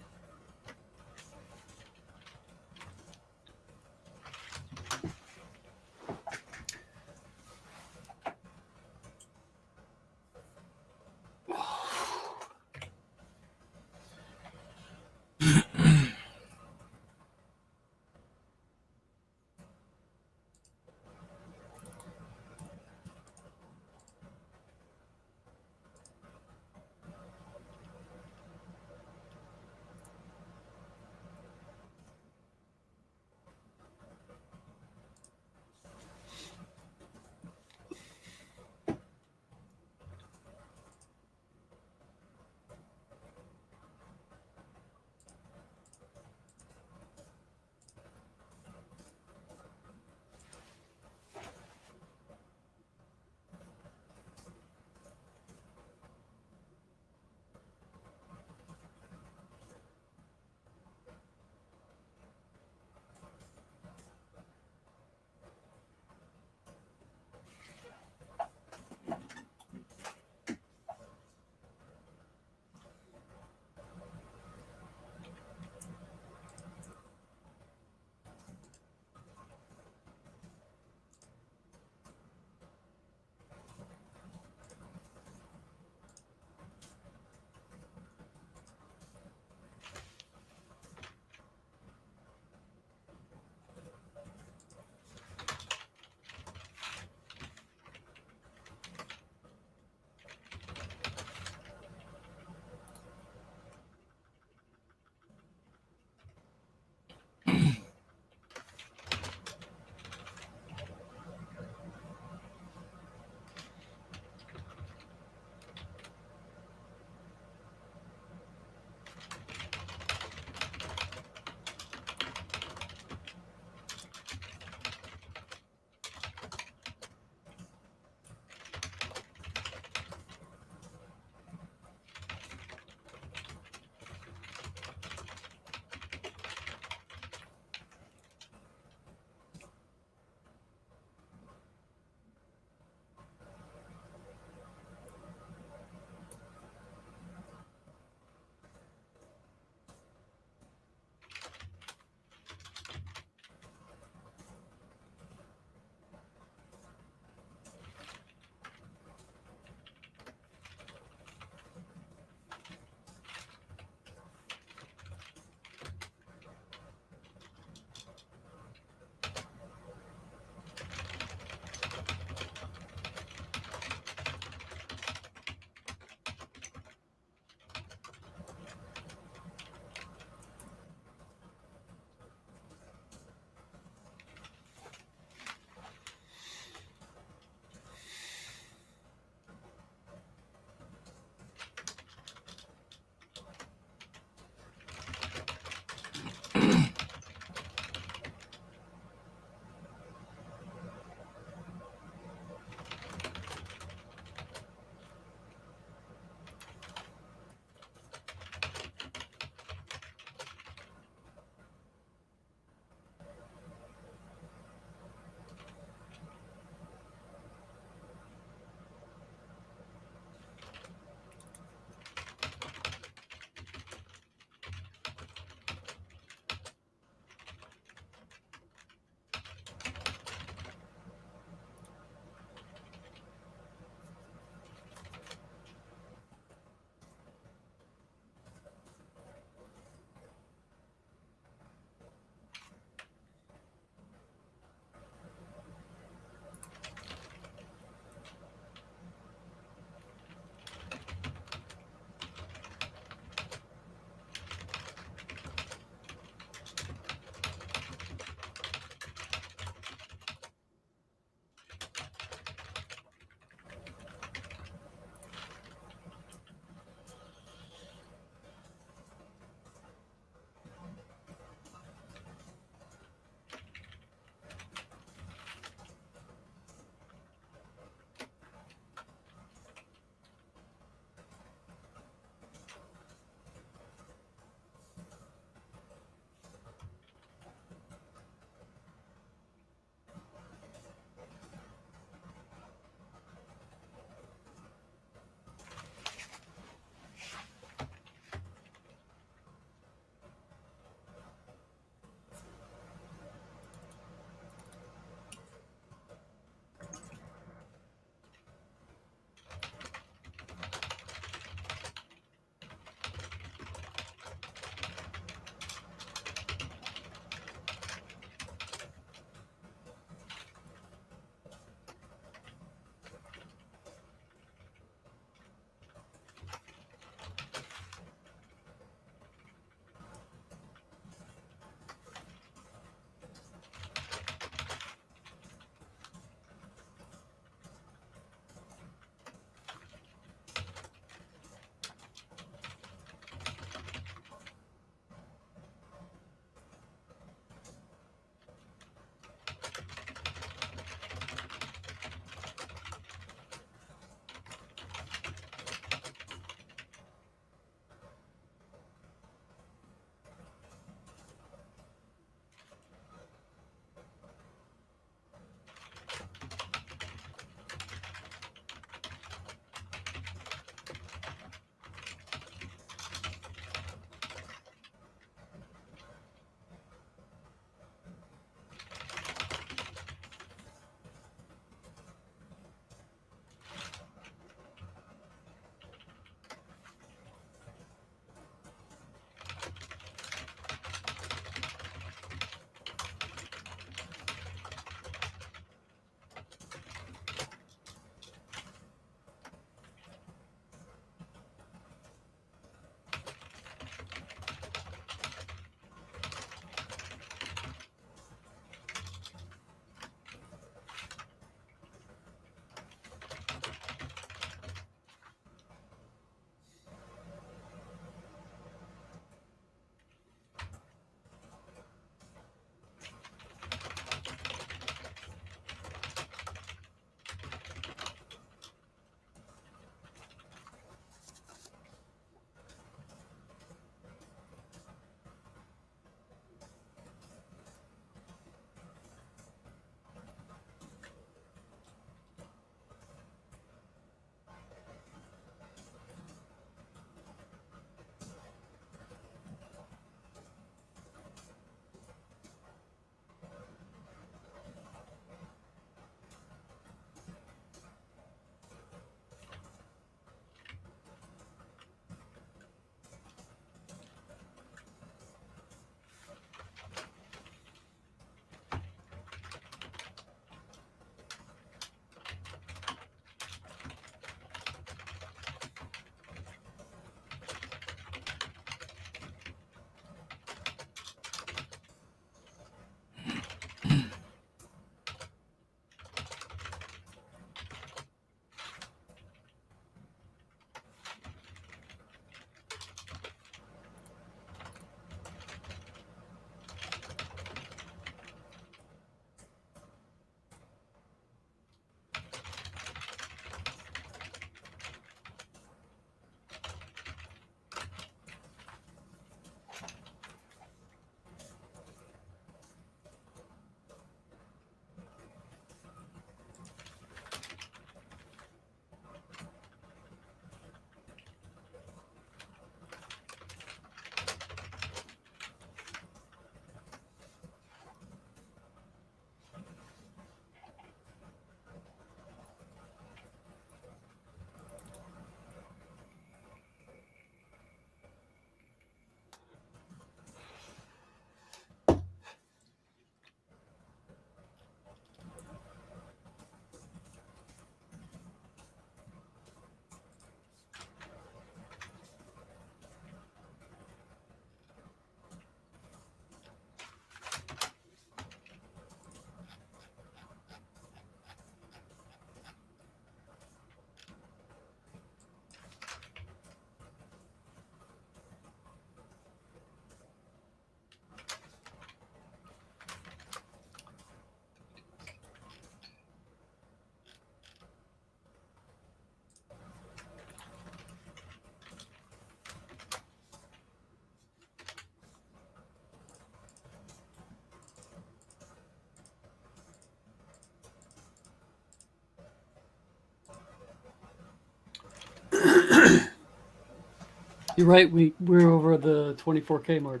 You're right. We're over the 24K mark.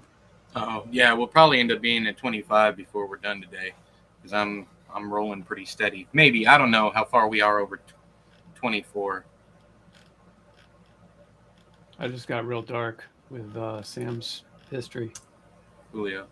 Oh yeah, we'll probably end up being at 25 before we're done today, because I'm rolling pretty steady. Maybe, I don't know how far we are over 24. I just got real dark with Sam's history. Julio.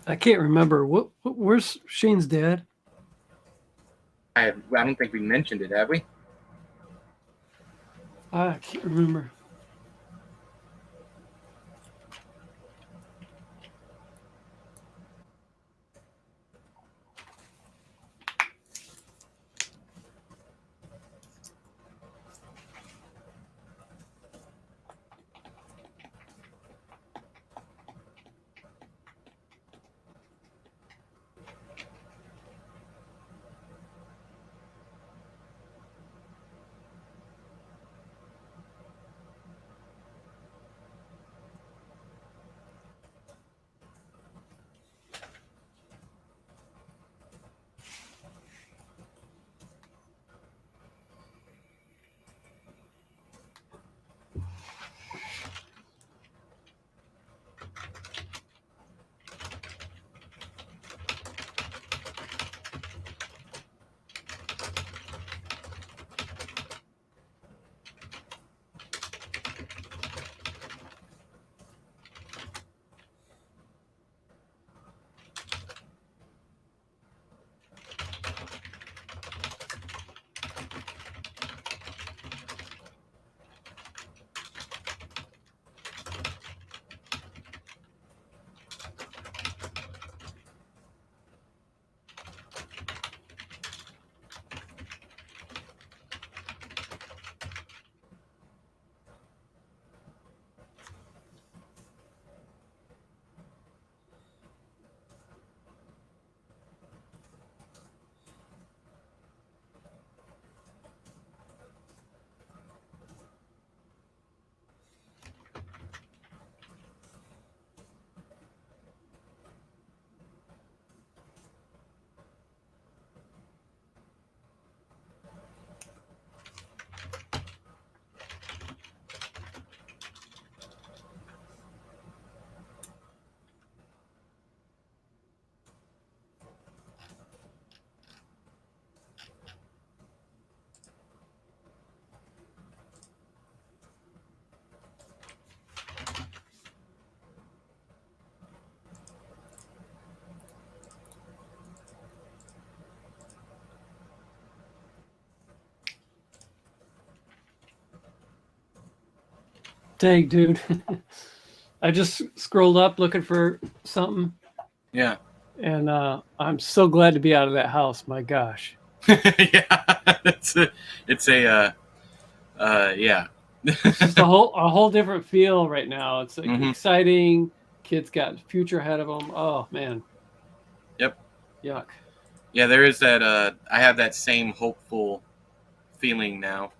I can't remember. Where's Shane's dad? I don't think we mentioned it, have we? I can't remember. Dang, dude. I just scrolled up looking for something. Yeah. And I'm so glad to be out of that house. My gosh. Yeah. It's a yeah. It's just a whole different feel right now. It's like Mhm. exciting. Kids got future ahead of them. Oh man. Yep. Yuck. Yeah, there is that. I have that same hopeful feeling now.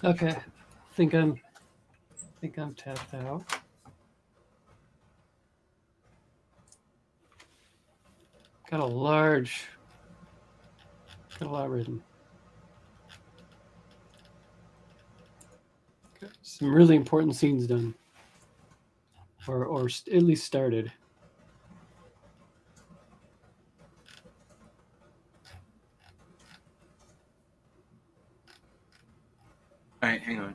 Okay. I think I'm tapped out. Got a lot written. Got some really important scenes done. Or at least started. All right, hang on.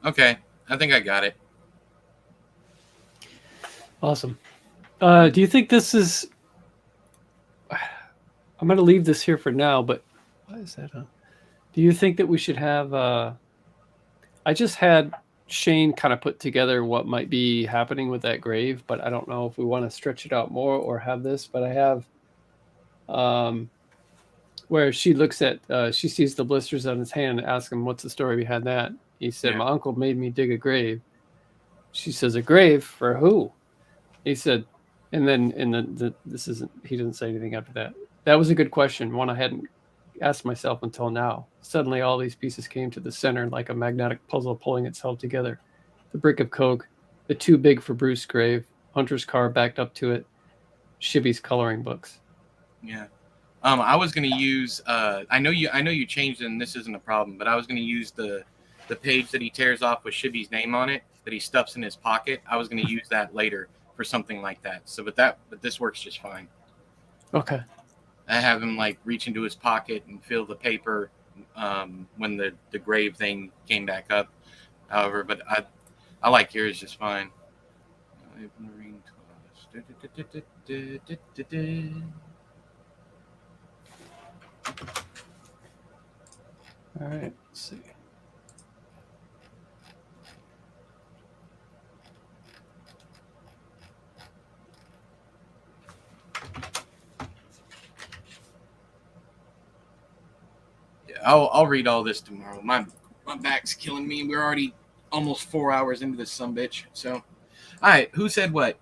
Okay, I think I got it. Awesome. Do you think this is... I'm going to leave this here for now, but why is that on? Do you think that we should have... I just had Shane kind of put together what might be happening with that grave, but I don't know if we want to stretch it out more or have this, but I have where she looks at, she sees the blisters on his hand and asks him, what's the story behind that? He said, my uncle made me dig a grave. She says, a grave for who? He said, and then this isn't, he didn't say anything after that. That was a good question, one I hadn't asked myself until now. Suddenly all these pieces came to the center like a magnetic puzzle pulling itself together. The brick of coke, the too big for Bruce grave, Hunter's car backed up to it, Shibby's coloring books. Yeah. I was gonna use I know you changed it and this isn't a problem, but I was gonna use the page that he tears off with Shibby's name on it that he stuffs in his pocket. I was gonna use that later for something like that. So but this works just fine. Okay. I have him like reach into his pocket and feel the paper when the grave thing came back up. However, but I like yours just fine. All right, let's see. Yeah, I'll read all this tomorrow. My back's killing me. We're already almost 4 hours into this sumbitch. So, all right, who said what?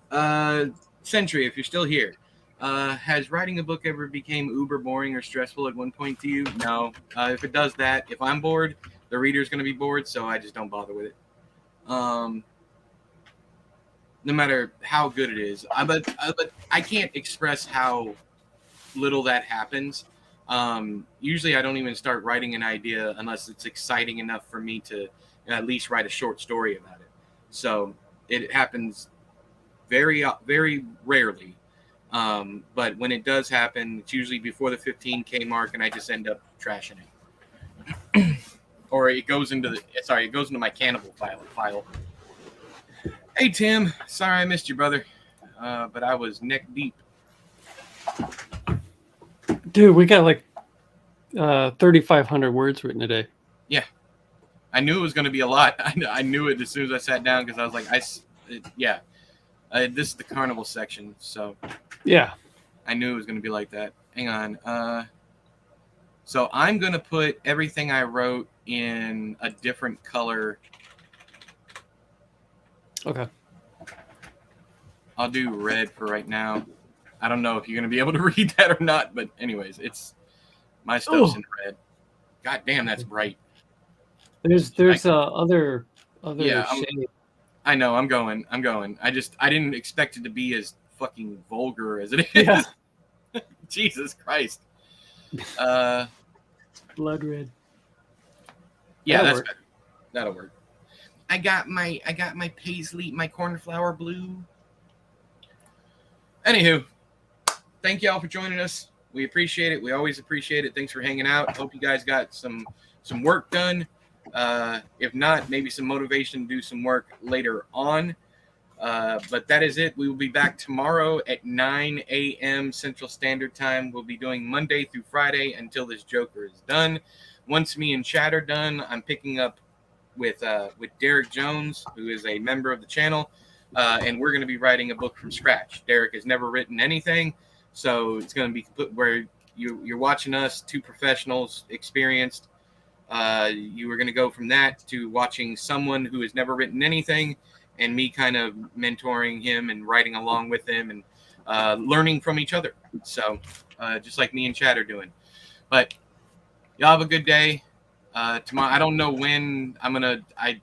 Sentry, if you're still here. Has writing a book ever became uber boring or stressful at one point to you? No. If it does that, if I'm bored, the reader's going to be bored, so I just don't bother with it. No matter how good it is. But I can't express how little that happens. Usually I don't even start writing an idea unless it's exciting enough for me to at least write a short story about it. So it happens very, very rarely. But when it does happen, it's usually before the 15K mark, and I just end up trashing it. Or it goes into my cannibal file. Hey Tim, sorry I missed you, brother. But I was neck deep. Dude, we got like 3,500 words written today. Yeah, I knew it was going to be a lot. I knew it as soon as I sat down because I was like, this is the carnival section, so yeah, I knew it was going to be like that. Hang on. So I'm going to put everything I wrote in a different color. Okay. I'll do red for right now. I don't know if you're going to be able to read that or not, but anyways, it's my stuff's in red. God damn, that's bright. There's other shade. I know. I'm going. I didn't expect it to be as fucking vulgar as it is. Yeah. Jesus Christ. Blood red. Yeah, that'll work. I got my paisley, my cornflower blue. Anywho, thank y'all for joining us. We appreciate it. We always appreciate it. Thanks for hanging out. Hope you guys got some work done. If not, maybe some motivation to do some work later on. But that is it. We will be back tomorrow at 9 a.m. Central Standard Time. We'll be doing Monday through Friday until this Joker is done. Once me and Chad are done, I'm picking up with Derek Jones, who is a member of the channel, and we're going to be writing a book from scratch. Derek has never written anything, so it's going to be where you're watching us, two professionals, experienced. You are going to go from that to watching someone who has never written anything, and me kind of mentoring him and writing along with him and learning from each other. So just like me and Chad are doing. But y'all have a good day. Tomorrow, I don't know when I'm going to, I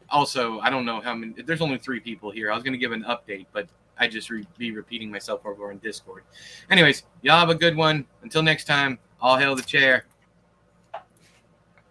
don't know how many, there's only 3 people here. I was going to give an update, but I just be repeating myself over on Discord. Anyways, y'all have a good one. Until next time, all hail the chair.